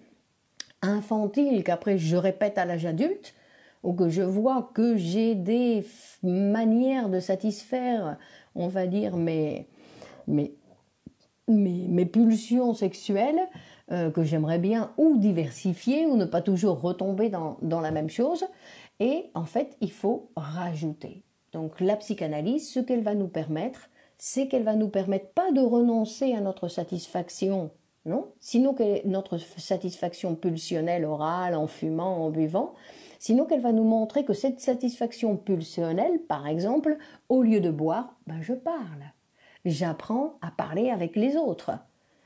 infantile qu'après je répète à l'âge adulte, ou que je vois que j'ai des manières de satisfaire, on va dire, mes pulsions sexuelles que j'aimerais bien ou diversifier ou ne pas toujours retomber dans la même chose. Et en fait, il faut rajouter. Donc la psychanalyse, ce qu'elle va nous permettre, c'est qu'elle va nous permettre pas de renoncer à notre satisfaction, non, sinon que notre satisfaction pulsionnelle orale, en fumant, en buvant, sinon qu'elle va nous montrer que cette satisfaction pulsionnelle, par exemple, au lieu de boire, ben je parle. J'apprends à parler avec les autres.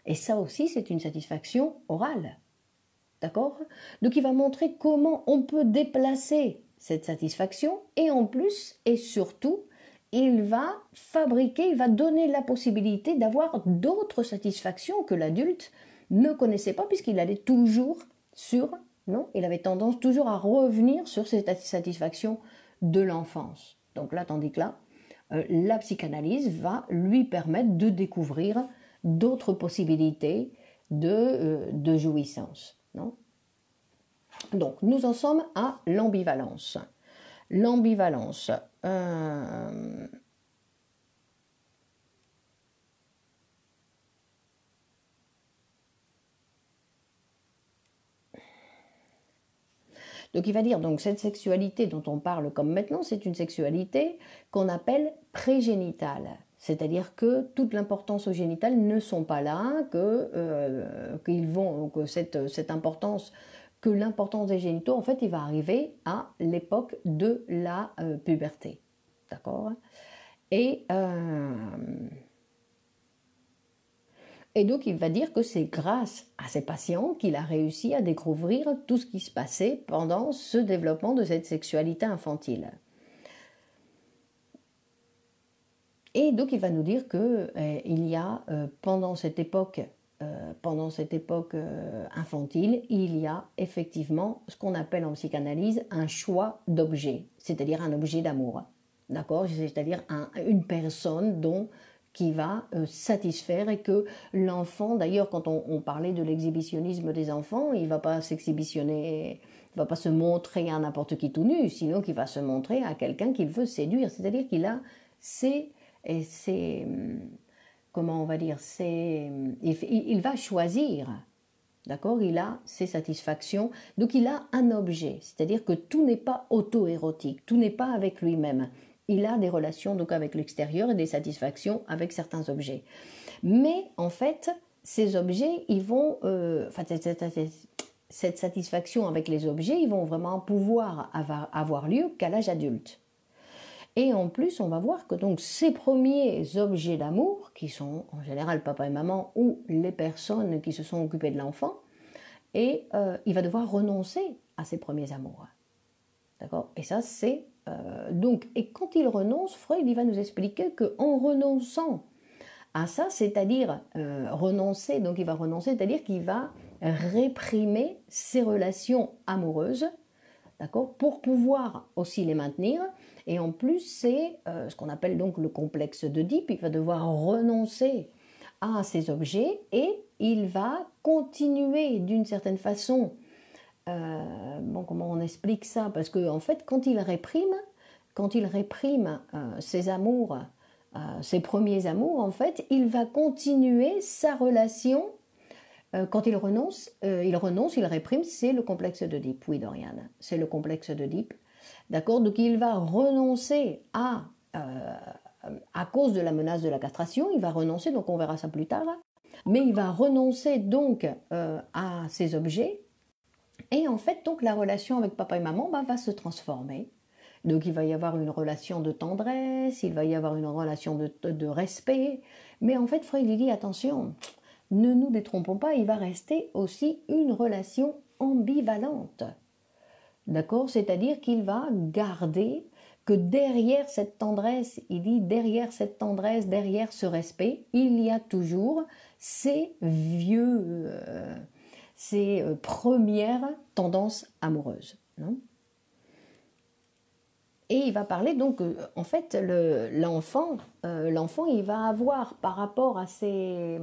Et ça aussi, c'est une satisfaction orale. D'accord? Donc il va montrer comment on peut déplacer cette satisfaction et en plus et surtout, il va fabriquer, il va donner la possibilité d'avoir d'autres satisfactions que l'adulte ne connaissait pas puisqu'il allait toujours sur, non, il avait tendance toujours à revenir sur cette satisfaction de l'enfance. Donc là, tandis que là, la psychanalyse va lui permettre de découvrir d'autres possibilités de jouissance. Non? Donc, nous en sommes à l'ambivalence. L'ambivalence. Donc, il va dire, donc, cette sexualité dont on parle comme maintenant, c'est une sexualité qu'on appelle prégénitale. C'est-à-dire que toute l'importance aux génitales ne sont pas là, que cette importance, que l'importance des génitaux, en fait, il va arriver à l'époque de la puberté. D'accord? Et donc, il va dire que c'est grâce à ces patients qu'il a réussi à découvrir tout ce qui se passait pendant ce développement de cette sexualité infantile. Et donc, il va nous dire qu'il y a, pendant cette époque infantile, il y a effectivement ce qu'on appelle en psychanalyse un choix d'objet, c'est-à-dire un objet d'amour. D'accord? C'est-à-dire une personne qui va satisfaire et que l'enfant, d'ailleurs, quand on parlait de l'exhibitionnisme des enfants, il ne va pas s'exhibitionner, il ne va pas se montrer à n'importe qui tout nu, sinon qu'il va se montrer à quelqu'un qu'il veut séduire. C'est-à-dire qu'il a comment on va dire, il va choisir, d'accord, il a ses satisfactions, donc il a un objet, c'est-à-dire que tout n'est pas auto-érotique, tout n'est pas avec lui-même, il a des relations donc avec l'extérieur et des satisfactions avec certains objets. Mais en fait, ces objets, ils vont, cette satisfaction avec les objets, ils vont vraiment pouvoir avoir lieu qu'à l'âge adulte. Et en plus, on va voir que donc ces premiers objets d'amour, qui sont en général papa et maman ou les personnes qui se sont occupées de l'enfant, et il va devoir renoncer à ses premiers amours. D'accord? Et ça, c'est... donc, et quand il renonce, Freud, il va nous expliquer qu'en renonçant à ça, c'est-à-dire renoncer, donc il va renoncer, c'est-à-dire qu'il va réprimer ses relations amoureuses, d'accord, pour pouvoir aussi les maintenir. Et en plus, c'est ce qu'on appelle donc le complexe d'Oedipe. Il va devoir renoncer à ces objets et il va continuer d'une certaine façon. Comment on explique ça? Parce que en fait, quand il réprime ses amours ses premiers amours, en fait, il va continuer sa relation. Quand il renonce, il réprime, c'est le complexe d'Oedipe. Oui, Doriane, c'est le complexe d'Oedipe. D'accord. Donc il va renoncer à cause de la menace de la castration, il va renoncer, donc on verra ça plus tard, mais il va renoncer donc à ces objets, et en fait donc la relation avec papa et maman va se transformer. Donc il va y avoir une relation de tendresse, il va y avoir une relation de respect, mais en fait Freud lui dit attention, ne nous détrompons pas, il va rester aussi une relation ambivalente. D'accord. C'est-à-dire qu'il va garder que derrière cette tendresse, il dit derrière cette tendresse, derrière ce respect, il y a toujours ces premières tendances amoureuses. Non. Et il va parler donc, en fait, l'enfant, il va avoir par rapport à ses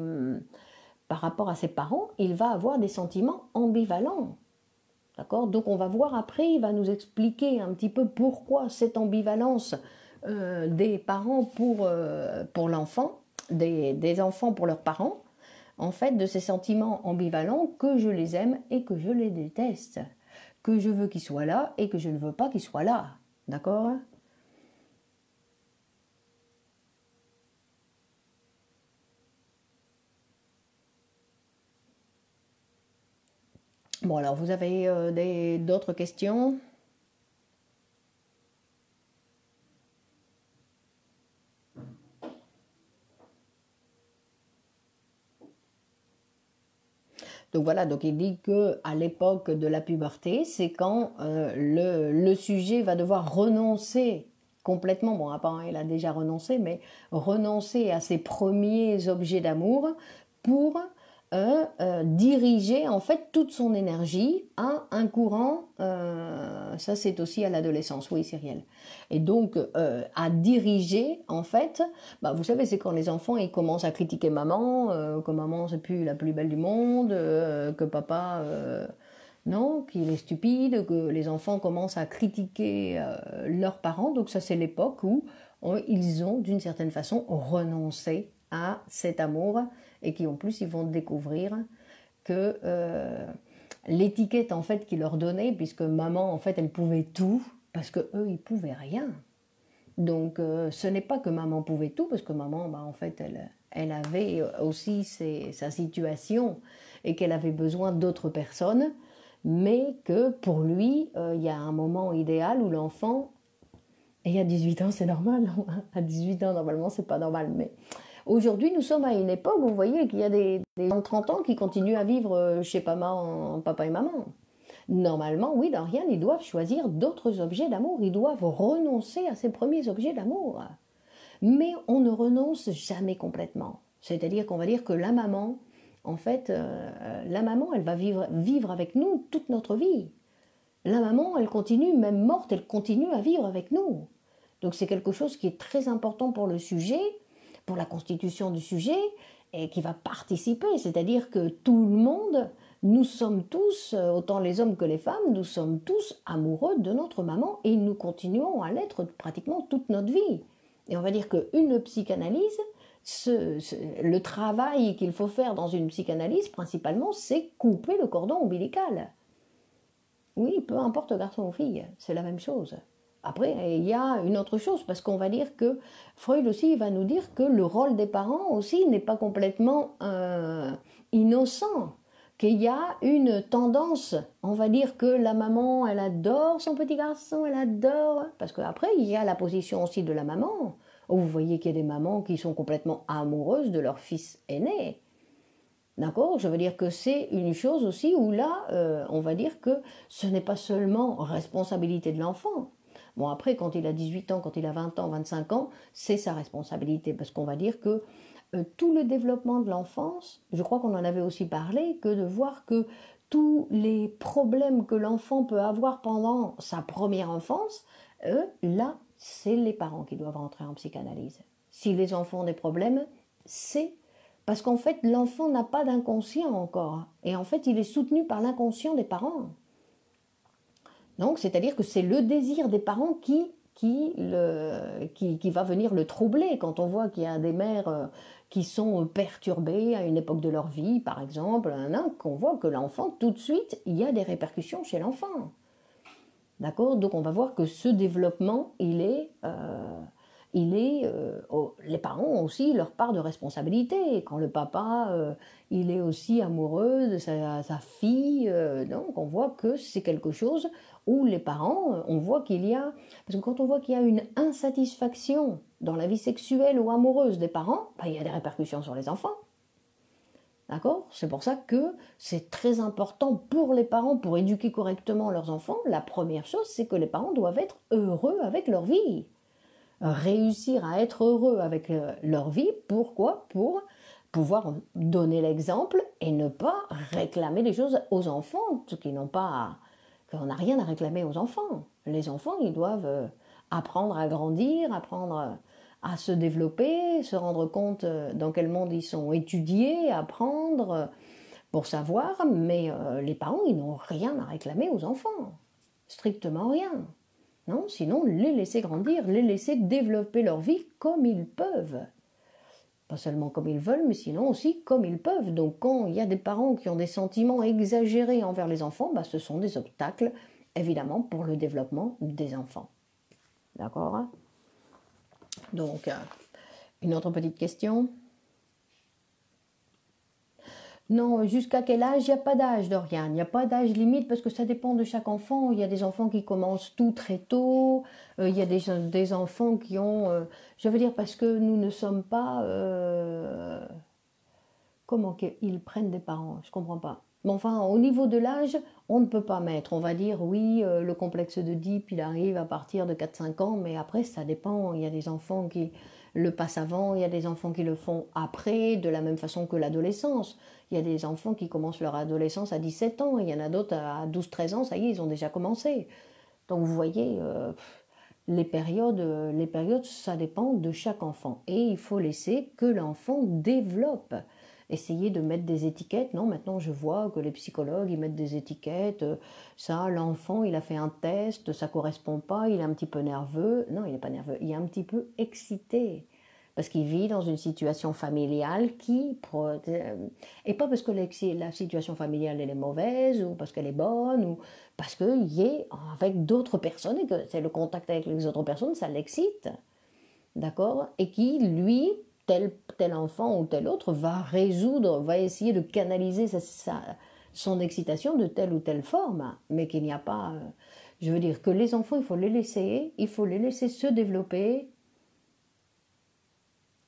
parents, il va avoir des sentiments ambivalents. D'accord. Donc on va voir après, il va nous expliquer un petit peu pourquoi cette ambivalence des parents pour l'enfant, des enfants pour leurs parents, en fait, de ces sentiments ambivalents que je les aime et que je les déteste, que je veux qu'ils soient là et que je ne veux pas qu'ils soient là. D'accord. Bon, alors vous avez d'autres questions? Donc voilà, donc il dit que à l'époque de la puberté, c'est quand le sujet va devoir renoncer complètement, bon apparemment il a déjà renoncé, mais renoncer à ses premiers objets d'amour pour diriger en fait toute son énergie à un courant, ça c'est aussi à l'adolescence, oui Cyrielle. Et donc à diriger en fait, bah, vous savez c'est quand les enfants ils commencent à critiquer maman, que maman c'est plus la plus belle du monde, que papa non, qu'il est stupide, que les enfants commencent à critiquer leurs parents, donc ça c'est l'époque où ils ont d'une certaine façon renoncé à cet amour et qui en plus ils vont découvrir que l'étiquette en fait qu'ils leur donnaient, puisque maman en fait elle pouvait tout, parce que eux ils pouvaient rien. Donc ce n'est pas que maman pouvait tout, parce que maman bah, en fait elle avait aussi sa situation et qu'elle avait besoin d'autres personnes, mais que pour lui il y a un moment idéal où l'enfant, et à 18 ans c'est normal, à 18 ans normalement c'est pas normal, mais aujourd'hui, nous sommes à une époque où vous voyez qu'il y a des gens de 30 ans qui continuent à vivre chez papa et maman. Normalement, oui, dans rien, ils doivent choisir d'autres objets d'amour. Ils doivent renoncer à ces premiers objets d'amour. Mais on ne renonce jamais complètement. C'est-à-dire qu'on va dire que la maman, en fait, la maman, elle va vivre avec nous toute notre vie. La maman, elle continue, même morte, elle continue à vivre avec nous. Donc c'est quelque chose qui est très important pour le sujet, pour la constitution du sujet, et qui va participer. C'est-à-dire que tout le monde, nous sommes tous, autant les hommes que les femmes, nous sommes tous amoureux de notre maman et nous continuons à l'être pratiquement toute notre vie. Et on va dire qu'une psychanalyse, le travail qu'il faut faire dans une psychanalyse, principalement, c'est couper le cordon ombilical. Oui, peu importe garçon ou fille, c'est la même chose. Après, il y a une autre chose, parce qu'on va dire que Freud aussi va nous dire que le rôle des parents aussi n'est pas complètement innocent, qu'il y a une tendance, on va dire que la maman, elle adore son petit garçon, elle adore, parce qu'après, il y a la position aussi de la maman, où vous voyez qu'il y a des mamans qui sont complètement amoureuses de leur fils aîné. D'accord. Je veux dire que c'est une chose aussi où là, on va dire que ce n'est pas seulement responsabilité de l'enfant. Bon, après, quand il a 18 ans, quand il a 20 ans, 25 ans, c'est sa responsabilité, parce qu'on va dire que tout le développement de l'enfance, je crois qu'on en avait aussi parlé, que de voir que tous les problèmes que l'enfant peut avoir pendant sa première enfance, là, c'est les parents qui doivent rentrer en psychanalyse. Si les enfants ont des problèmes, c'est parce qu'en fait, l'enfant n'a pas d'inconscient encore. Et en fait, il est soutenu par l'inconscient des parents. Donc, c'est-à-dire que c'est le désir des parents qui qui va venir le troubler quand on voit qu'il y a des mères qui sont perturbées à une époque de leur vie, par exemple, qu'on voit que l'enfant, tout de suite, il y a des répercussions chez l'enfant. D'accord? Donc on va voir que ce développement, les parents ont aussi leur part de responsabilité. Quand le papa, il est aussi amoureux de sa fille, donc on voit que c'est quelque chose où les parents, on voit qu'il y a, parce que quand on voit qu'il y a une insatisfaction dans la vie sexuelle ou amoureuse des parents, il y a des répercussions sur les enfants. D'accord? C'est pour ça que c'est très important pour les parents, pour éduquer correctement leurs enfants. La première chose, c'est que les parents doivent être heureux avec leur vie. Réussir à être heureux avec leur vie. Pourquoi? Pour pouvoir donner l'exemple et ne pas réclamer des choses aux enfants qu'on n'a rien à réclamer aux enfants. Les enfants, ils doivent apprendre à grandir, apprendre à se développer, se rendre compte dans quel monde ils sont étudiés, apprendre pour savoir, mais les parents, ils n'ont rien à réclamer aux enfants. Strictement rien. Non, sinon, les laisser grandir, les laisser développer leur vie comme ils peuvent. Pas seulement comme ils veulent, mais sinon aussi comme ils peuvent. Donc quand il y a des parents qui ont des sentiments exagérés envers les enfants, ce sont des obstacles, évidemment, pour le développement des enfants. D'accord? Donc, une autre petite question. Non, jusqu'à quel âge? Il n'y a pas d'âge, Dorian. Il n'y a pas d'âge limite parce que ça dépend de chaque enfant. Il y a des enfants qui commencent tout très tôt. Il y a des enfants qui ont... je veux dire, parce que nous ne sommes pas... comment qu'ils prennent des parents? Je ne comprends pas. Mais enfin, au niveau de l'âge, on ne peut pas mettre. On va dire, oui, le complexe d'Oedipe, il arrive à partir de 4-5 ans, mais après, ça dépend. Il y a des enfants qui le passent avant, il y a des enfants qui le font après, de la même façon que l'adolescence. Il y a des enfants qui commencent leur adolescence à 17 ans, il y en a d'autres à 12-13 ans, ça y est, ils ont déjà commencé. Donc vous voyez, les périodes, ça dépend de chaque enfant. Et il faut laisser que l'enfant développe. Essayer de mettre des étiquettes. Non, maintenant je vois que les psychologues, ils mettent des étiquettes. Ça, l'enfant, il a fait un test, ça correspond pas, il est un petit peu nerveux. Non, il n'est pas nerveux, il est un petit peu excité. Parce qu'il vit dans une situation familiale et pas parce que la situation familiale elle est mauvaise ou parce qu'elle est bonne ou parce qu'il est avec d'autres personnes et que c'est le contact avec les autres personnes, ça l'excite. D'accord? Et qui, lui, tel enfant ou tel autre, va essayer de canaliser son excitation de telle ou telle forme. Mais qu'il n'y a pas... je veux dire que les enfants, il faut les laisser se développer.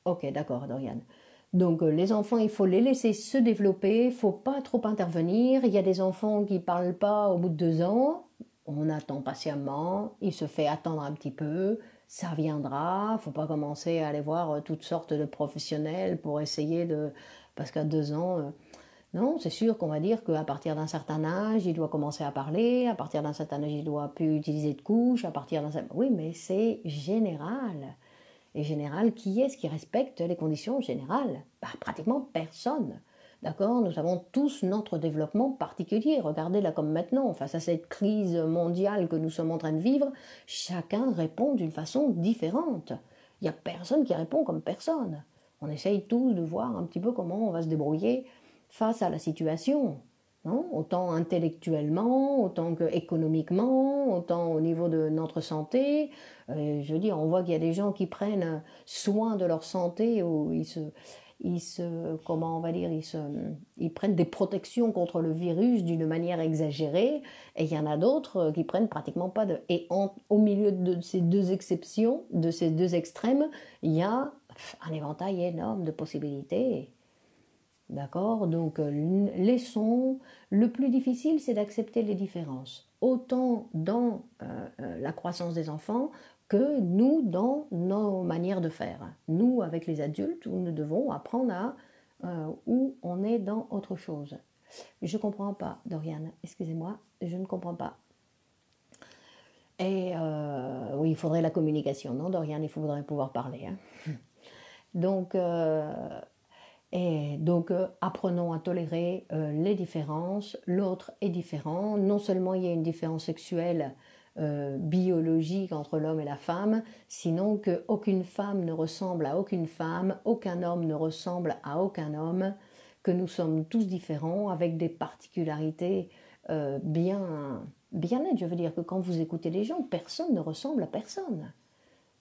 Ok, d'accord, Dorian. Donc les enfants, il faut les laisser se développer, il ne faut pas trop intervenir. Il y a des enfants qui ne parlent pas au bout de 2 ans. On attend patiemment, il se fait attendre un petit peu, ça viendra. Il ne faut pas commencer à aller voir toutes sortes de professionnels pour essayer de... Parce qu'à 2 ans, non, c'est sûr qu'on va dire qu'à partir d'un certain âge, il doit commencer à parler, à partir d'un certain âge, il doit plus utiliser de couches, à partir d'un certain... Oui, mais c'est général. Et général, qui est-ce qui respecte les conditions générales? Pratiquement personne. D'accord? Nous avons tous notre développement particulier. Regardez là comme maintenant, face à cette crise mondiale que nous sommes en train de vivre, chacun répond d'une façon différente. Il n'y a personne qui répond comme personne. On essaye tous de voir un petit peu comment on va se débrouiller face à la situation. Non? Autant intellectuellement, autant que économiquement, autant au niveau de notre santé. Je veux dire, on voit qu'il y a des gens qui prennent soin de leur santé ou comment on va dire, ils prennent des protections contre le virus d'une manière exagérée, et il y en a d'autres qui prennent pratiquement pas de... Et au milieu de ces deux exceptions, de ces deux extrêmes, il y a un éventail énorme de possibilités. D'accord? Donc, laissons. Le plus difficile, c'est d'accepter les différences. Autant dans la croissance des enfants que nous dans nos manières de faire. Nous, avec les adultes, nous devons apprendre où on est dans autre chose. Je ne comprends pas, Dorian. Excusez-moi, je ne comprends pas. Et oui, il faudrait la communication, non, Dorian? Il faudrait pouvoir parler. Hein. Donc... Et donc, apprenons à tolérer les différences. L'autre est différent. Non seulement il y a une différence sexuelle biologique entre l'homme et la femme, sinon qu'aucune femme ne ressemble à aucune femme, aucun homme ne ressemble à aucun homme, que nous sommes tous différents avec des particularités bien nettes. Je veux dire que quand vous écoutez les gens, personne ne ressemble à personne.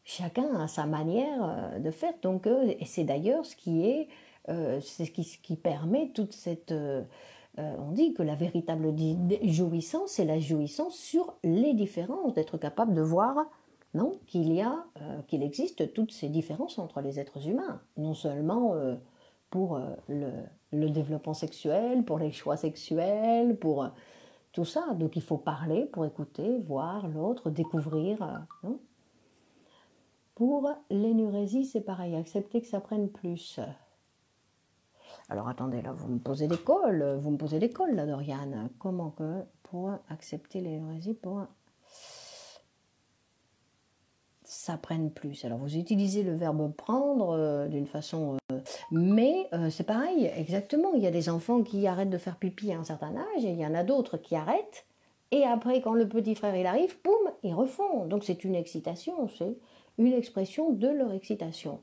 Chacun a sa manière de faire. Donc, et c'est d'ailleurs c'est ce qui permet toute cette... on dit que la véritable jouissance, c'est la jouissance sur les différences, d'être capable de voir non, qu'il existe toutes ces différences entre les êtres humains, non seulement pour le développement sexuel, pour les choix sexuels, pour tout ça. Donc il faut parler pour écouter, voir l'autre, découvrir. Non. Pour l'énurésie, c'est pareil, accepter que ça prenne plus. Alors attendez, là, vous me posez des cols, là, Doriane. Comment que pour accepter l'énurésie, pour ça prenne plus. Alors vous utilisez le verbe prendre d'une façon... mais c'est pareil, exactement. Il y a des enfants qui arrêtent de faire pipi à un certain âge, et il y en a d'autres qui arrêtent. Et après, quand le petit frère il arrive, boum, ils refont. Donc c'est une excitation, c'est une expression de leur excitation.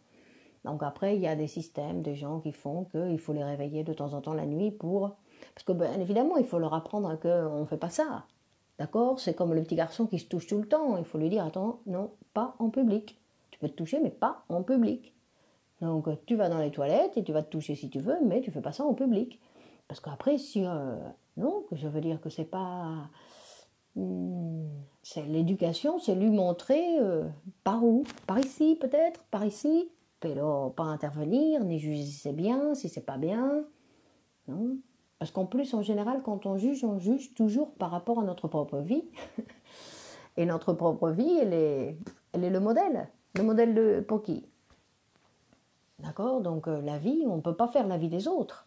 Donc après, il y a des systèmes, des gens qui font qu'il faut les réveiller de temps en temps la nuit pour... Parce que bien évidemment, il faut leur apprendre qu'on ne fait pas ça. D'accord? C'est comme le petit garçon qui se touche tout le temps. Il faut lui dire, attends, non, pas en public. Tu peux te toucher, mais pas en public. Donc tu vas dans les toilettes et tu vas te toucher si tu veux, mais tu ne fais pas ça en public. Parce qu'après, si... non, je veux dire que c'est pas... c'est l'éducation, c'est lui montrer par où, par ici peut-être, par ici, puis là, pas intervenir, ni juger si c'est bien, si c'est pas bien, non. Parce qu'en plus, en général, quand on juge toujours par rapport à notre propre vie, et notre propre vie, elle est le modèle pour qui? D'accord? Donc la vie, on ne peut pas faire la vie des autres,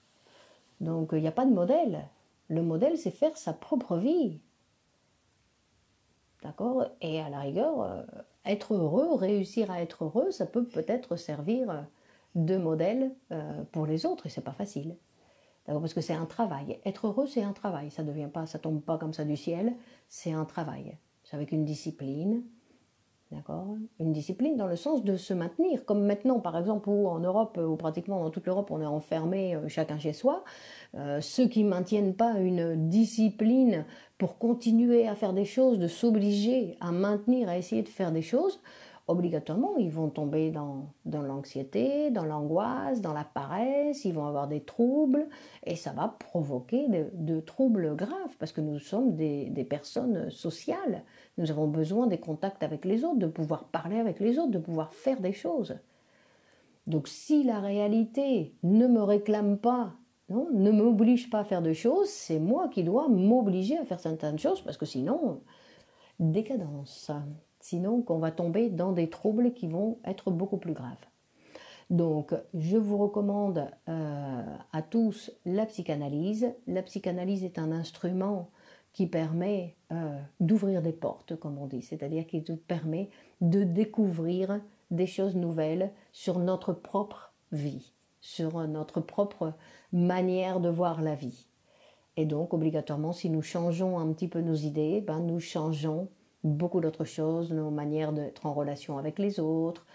donc il n'y a pas de modèle. Le modèle, c'est faire sa propre vie. D'accord? Et à la rigueur, être heureux, réussir à être heureux, ça peut peut-être servir de modèle pour les autres, et c'est pas facile. D'accord? Parce que c'est un travail. Être heureux, c'est un travail. Ça devient pas, ça tombe pas comme ça du ciel. C'est un travail. C'est avec une discipline. D'accord? Une discipline dans le sens de se maintenir. Comme maintenant, par exemple, où en Europe, ou pratiquement dans toute l'Europe, on est enfermé chacun chez soi. Ceux qui ne maintiennent pas une discipline pour continuer à faire des choses, de s'obliger à maintenir, à essayer de faire des choses, obligatoirement, ils vont tomber dans l'anxiété, dans l'angoisse, dans la paresse, ils vont avoir des troubles, et ça va provoquer de troubles graves, parce que nous sommes des personnes sociales. Nous avons besoin des contacts avec les autres, de pouvoir parler avec les autres, de pouvoir faire des choses. Donc si la réalité ne me réclame pas, non, ne m'oblige pas à faire de choses, c'est moi qui dois m'obliger à faire certaines choses, parce que sinon, décadence. Sinon, qu'on va tomber dans des troubles qui vont être beaucoup plus graves. Donc, je vous recommande à tous la psychanalyse. La psychanalyse est un instrument qui permet d'ouvrir des portes, comme on dit, c'est-à-dire qui nous permet de découvrir des choses nouvelles sur notre propre vie, sur notre propre manière de voir la vie. Et donc, obligatoirement, si nous changeons un petit peu nos idées, ben, nous changeons beaucoup d'autres choses, nos manières d'être en relation avec les autres.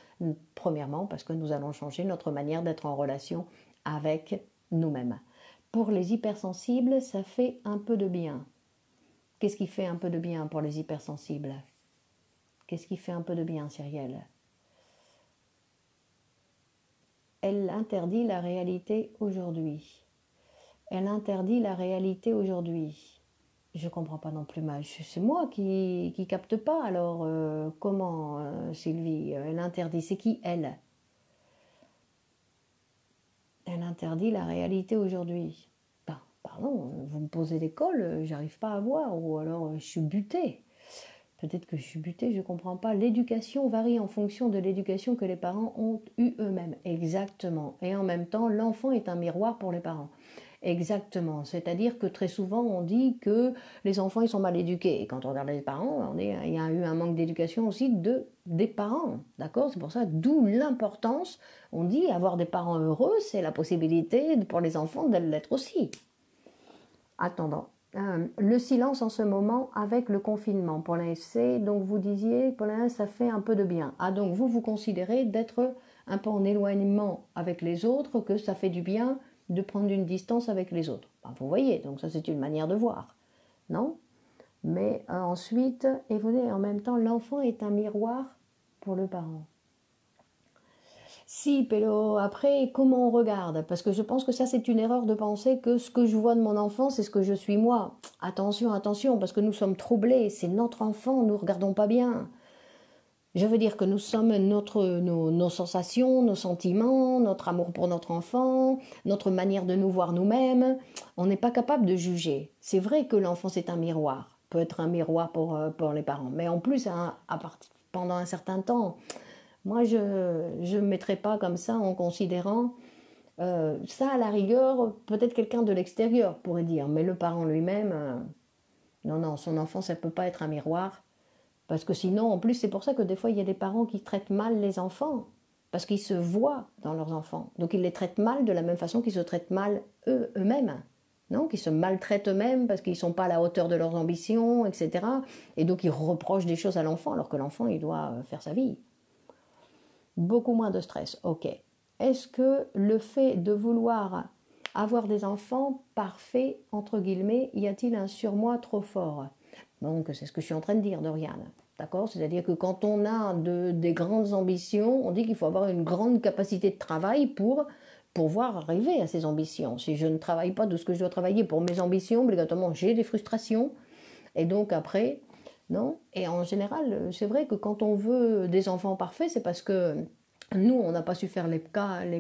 Premièrement, parce que nous allons changer notre manière d'être en relation avec nous-mêmes. Pour les hypersensibles, ça fait un peu de bien. Qu'est-ce qui fait un peu de bien pour les hypersensibles? Qu'est-ce qui fait un peu de bien, Cyrielle? Elle interdit la réalité aujourd'hui. Elle interdit la réalité aujourd'hui. Je comprends pas non plus mal. C'est moi qui capte pas. Alors, comment, Sylvie? Elle interdit. C'est qui, elle? Elle interdit la réalité aujourd'hui. Ben, pardon, vous me posez des cols, j'arrive pas à voir. Ou alors, je suis butée. Peut-être que je suis butée, je comprends pas. L'éducation varie en fonction de l'éducation que les parents ont eue eux-mêmes. Exactement. Et en même temps, l'enfant est un miroir pour les parents. Exactement. C'est-à-dire que très souvent, on dit que les enfants, ils sont mal éduqués. Et quand on regarde les parents, il y a eu un manque d'éducation aussi des parents. D'accord? C'est pour ça, d'où l'importance, on dit, avoir des parents heureux, c'est la possibilité pour les enfants de l'être aussi. Attendant. le silence en ce moment avec le confinement pour l'AFC, donc vous disiez, pour l'instant, ça fait un peu de bien. Ah, donc vous considérez d'être un peu en éloignement avec les autres, que ça fait du bien de prendre une distance avec les autres. Ben, vous voyez, donc ça c'est une manière de voir, non? Mais ensuite, et vous voyez, en même temps, l'enfant est un miroir pour le parent. Si, Pélo, après, comment on regarde? Parce que je pense que ça, c'est une erreur de penser que ce que je vois de mon enfant, c'est ce que je suis moi. Attention, attention, parce que nous sommes troublés, c'est notre enfant, nous ne regardons pas bien. Je veux dire que nous sommes nos sensations, nos sentiments, notre amour pour notre enfant, notre manière de nous voir nous-mêmes. On n'est pas capable de juger. C'est vrai que l'enfant, c'est un miroir, peut être un miroir pour les parents. Mais en plus, pendant un certain temps, moi, je ne me mettrai pas comme ça en considérant ça, à la rigueur, peut-être quelqu'un de l'extérieur pourrait dire, mais le parent lui-même, non, non, son enfant, ça ne peut pas être un miroir. Parce que sinon, en plus, c'est pour ça que des fois, il y a des parents qui traitent mal les enfants. Parce qu'ils se voient dans leurs enfants. Donc, ils les traitent mal de la même façon qu'ils se traitent mal eux-mêmes. Non, qu'ils se maltraitent eux-mêmes parce qu'ils ne sont pas à la hauteur de leurs ambitions, etc. Et donc, ils reprochent des choses à l'enfant alors que l'enfant, il doit faire sa vie. Beaucoup moins de stress, ok. Est-ce que le fait de vouloir avoir des enfants parfaits, entre guillemets, y a-t-il un surmoi trop fort? Donc, c'est ce que je suis en train de dire, Doriane. D'accord? C'est-à-dire que quand on a des grandes ambitions, on dit qu'il faut avoir une grande capacité de travail pour pouvoir arriver à ces ambitions. Si je ne travaille pas de ce que je dois travailler pour mes ambitions, obligatoirement, j'ai des frustrations. Et donc, après, non? Et en général, c'est vrai que quand on veut des enfants parfaits, c'est parce que nous, on n'a pas su faire les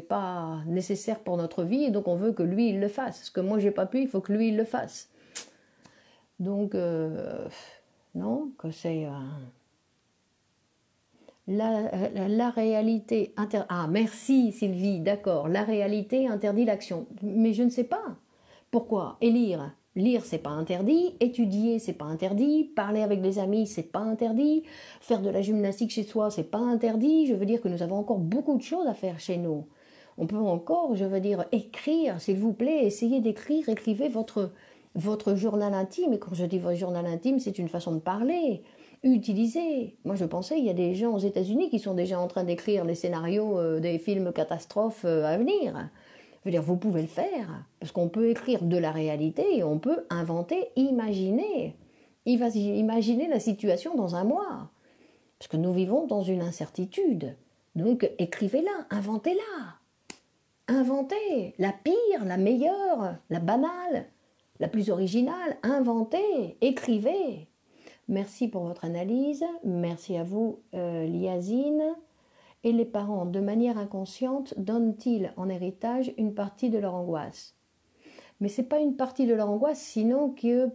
pas nécessaires pour notre vie, et donc on veut que lui, il le fasse. Ce que moi, j'ai pas pu, il faut que lui, il le fasse. Donc, non, que c'est... la réalité... Ah, merci Sylvie, d'accord. La réalité interdit l'action. Mais je ne sais pas. Pourquoi? Et lire? Lire, c'est pas interdit. Étudier, c'est pas interdit. Parler avec des amis, c'est pas interdit. Faire de la gymnastique chez soi, c'est pas interdit. Je veux dire que nous avons encore beaucoup de choses à faire chez nous. On peut encore, je veux dire, écrire, s'il vous plaît. Essayez d'écrire, écrivez votre journal intime. Et quand je dis votre journal intime, c'est une façon de parler. Utilisez. Moi, je pensais, il y a des gens aux États-Unis qui sont déjà en train d'écrire les scénarios des films catastrophes à venir. Je veux dire, vous pouvez le faire, parce qu'on peut écrire de la réalité et on peut inventer, imaginer. Imaginer la situation dans un mois. Parce que nous vivons dans une incertitude. Donc, écrivez-la, inventez-la. Inventez la pire, la meilleure, la banale, la plus originale. Inventez, écrivez. Merci pour votre analyse. Merci à vous, Liazine. Et les parents, de manière inconsciente, donnent-ils en héritage une partie de leur angoisse? Mais ce n'est pas une partie de leur angoisse, sinon que...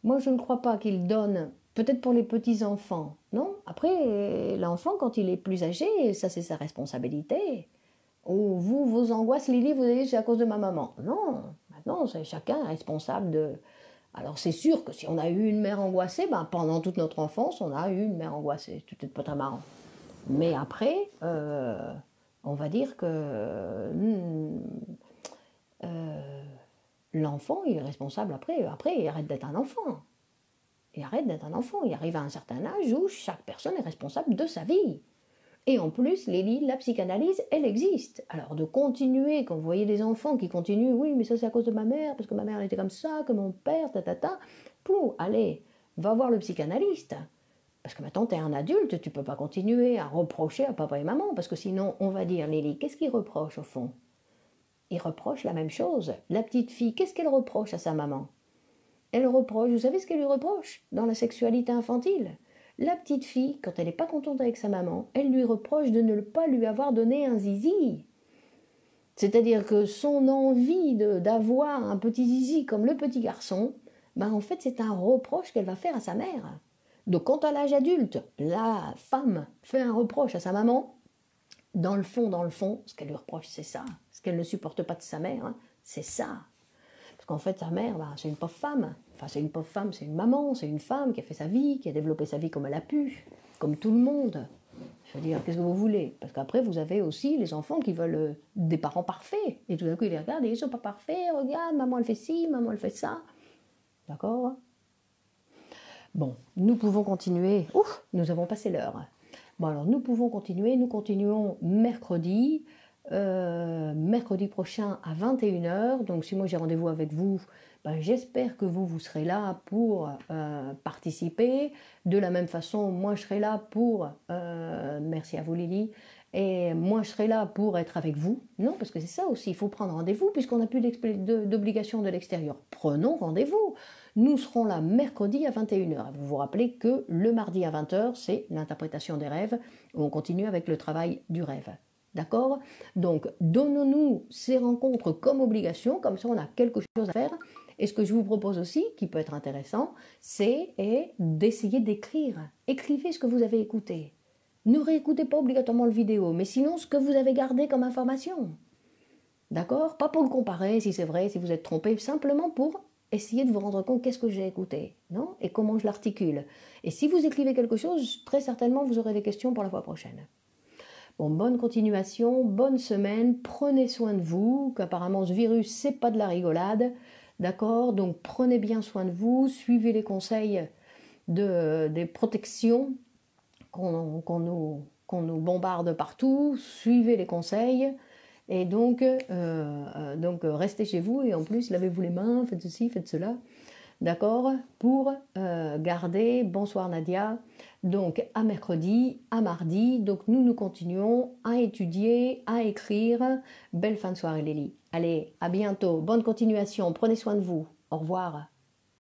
moi, je ne crois pas qu'ils donnent, peut-être pour les petits-enfants, non? Après, l'enfant, quand il est plus âgé, ça c'est sa responsabilité. Ou vous, vos angoisses, Lily, vous avez dit c'est à cause de ma maman. Non, maintenant, c'est chacun responsable de... Alors c'est sûr que si on a eu une mère angoissée, ben, pendant toute notre enfance, on a eu une mère angoissée. C'est peut-être pas très marrant. Mais après, on va dire que l'enfant, il est responsable après. Après, il arrête d'être un enfant. Il arrête d'être un enfant. Il arrive à un certain âge où chaque personne est responsable de sa vie. Et en plus, Lélie, la psychanalyse, elle existe. Alors de continuer, quand vous voyez des enfants qui continuent, oui, mais ça c'est à cause de ma mère, parce que ma mère elle était comme ça, que mon père, pou, allez, va voir le psychanalyste. Parce que maintenant, tu es un adulte, tu ne peux pas continuer à reprocher à papa et maman, parce que sinon, on va dire, Lélie, qu'est-ce qu'il reproche au fond? Il reproche la même chose. La petite fille, qu'est-ce qu'elle reproche à sa maman? Elle reproche, vous savez ce qu'elle lui reproche dans la sexualité infantile? La petite fille, quand elle n'est pas contente avec sa maman, elle lui reproche de ne pas lui avoir donné un zizi. C'est-à-dire que son envie d'avoir un petit zizi comme le petit garçon, ben en fait c'est un reproche qu'elle va faire à sa mère. Donc quand à l'âge adulte, la femme fait un reproche à sa maman, dans le fond, ce qu'elle lui reproche c'est ça. Ce qu'elle ne supporte pas de sa mère, hein, c'est ça. Parce qu'en fait sa mère, ben, c'est une pauvre femme. Enfin c'est une pauvre femme, c'est une maman, c'est une femme qui a fait sa vie, qui a développé sa vie comme elle a pu, comme tout le monde. Je veux dire, qu'est-ce que vous voulez? Parce qu'après, vous avez aussi les enfants qui veulent des parents parfaits. Et tout d'un coup, ils les regardent et ils ne sont pas parfaits. Regarde, maman, elle fait ci, maman, elle fait ça. D'accord? Bon, nous pouvons continuer. Ouf, nous avons passé l'heure. Bon, alors nous pouvons continuer. Nous continuons mercredi. Mercredi prochain à 21h. Donc si moi j'ai rendez-vous avec vous, ben, j'espère que vous serez là pour participer. De la même façon, moi je serai là pour... merci à vous Lily. Et moi je serai là pour être avec vous. Non, parce que c'est ça aussi, il faut prendre rendez-vous puisqu'on n'a plus d'obligation de l'extérieur. Prenons rendez-vous. Nous serons là mercredi à 21h. Vous vous rappelez que le mardi à 20h, c'est l'interprétation des rêves. On continue avec le travail du rêve. D'accord? Donc, donnons-nous ces rencontres comme obligation, comme ça on a quelque chose à faire. Et ce que je vous propose aussi, qui peut être intéressant, c'est d'essayer d'écrire. Écrivez ce que vous avez écouté. Ne réécoutez pas obligatoirement le vidéo, mais sinon ce que vous avez gardé comme information. D'accord? Pas pour le comparer, si c'est vrai, si vous êtes trompé, simplement pour essayer de vous rendre compte qu'est-ce que j'ai écouté, non? Et comment je l'articule. Et si vous écrivez quelque chose, très certainement vous aurez des questions pour la fois prochaine. Bon, bonne continuation, bonne semaine, prenez soin de vous, qu'apparemment ce virus, c'est pas de la rigolade, d'accord? Donc prenez bien soin de vous, suivez les conseils des protections qu'on nous bombarde partout, suivez les conseils, et donc restez chez vous, et en plus lavez-vous les mains, faites ceci, faites cela, d'accord? Pour garder, bonsoir Nadia, donc à mercredi, à mardi, donc nous continuons à étudier, à écrire. Belle fin de soirée Lélie. Allez, à bientôt, bonne continuation, prenez soin de vous, au revoir.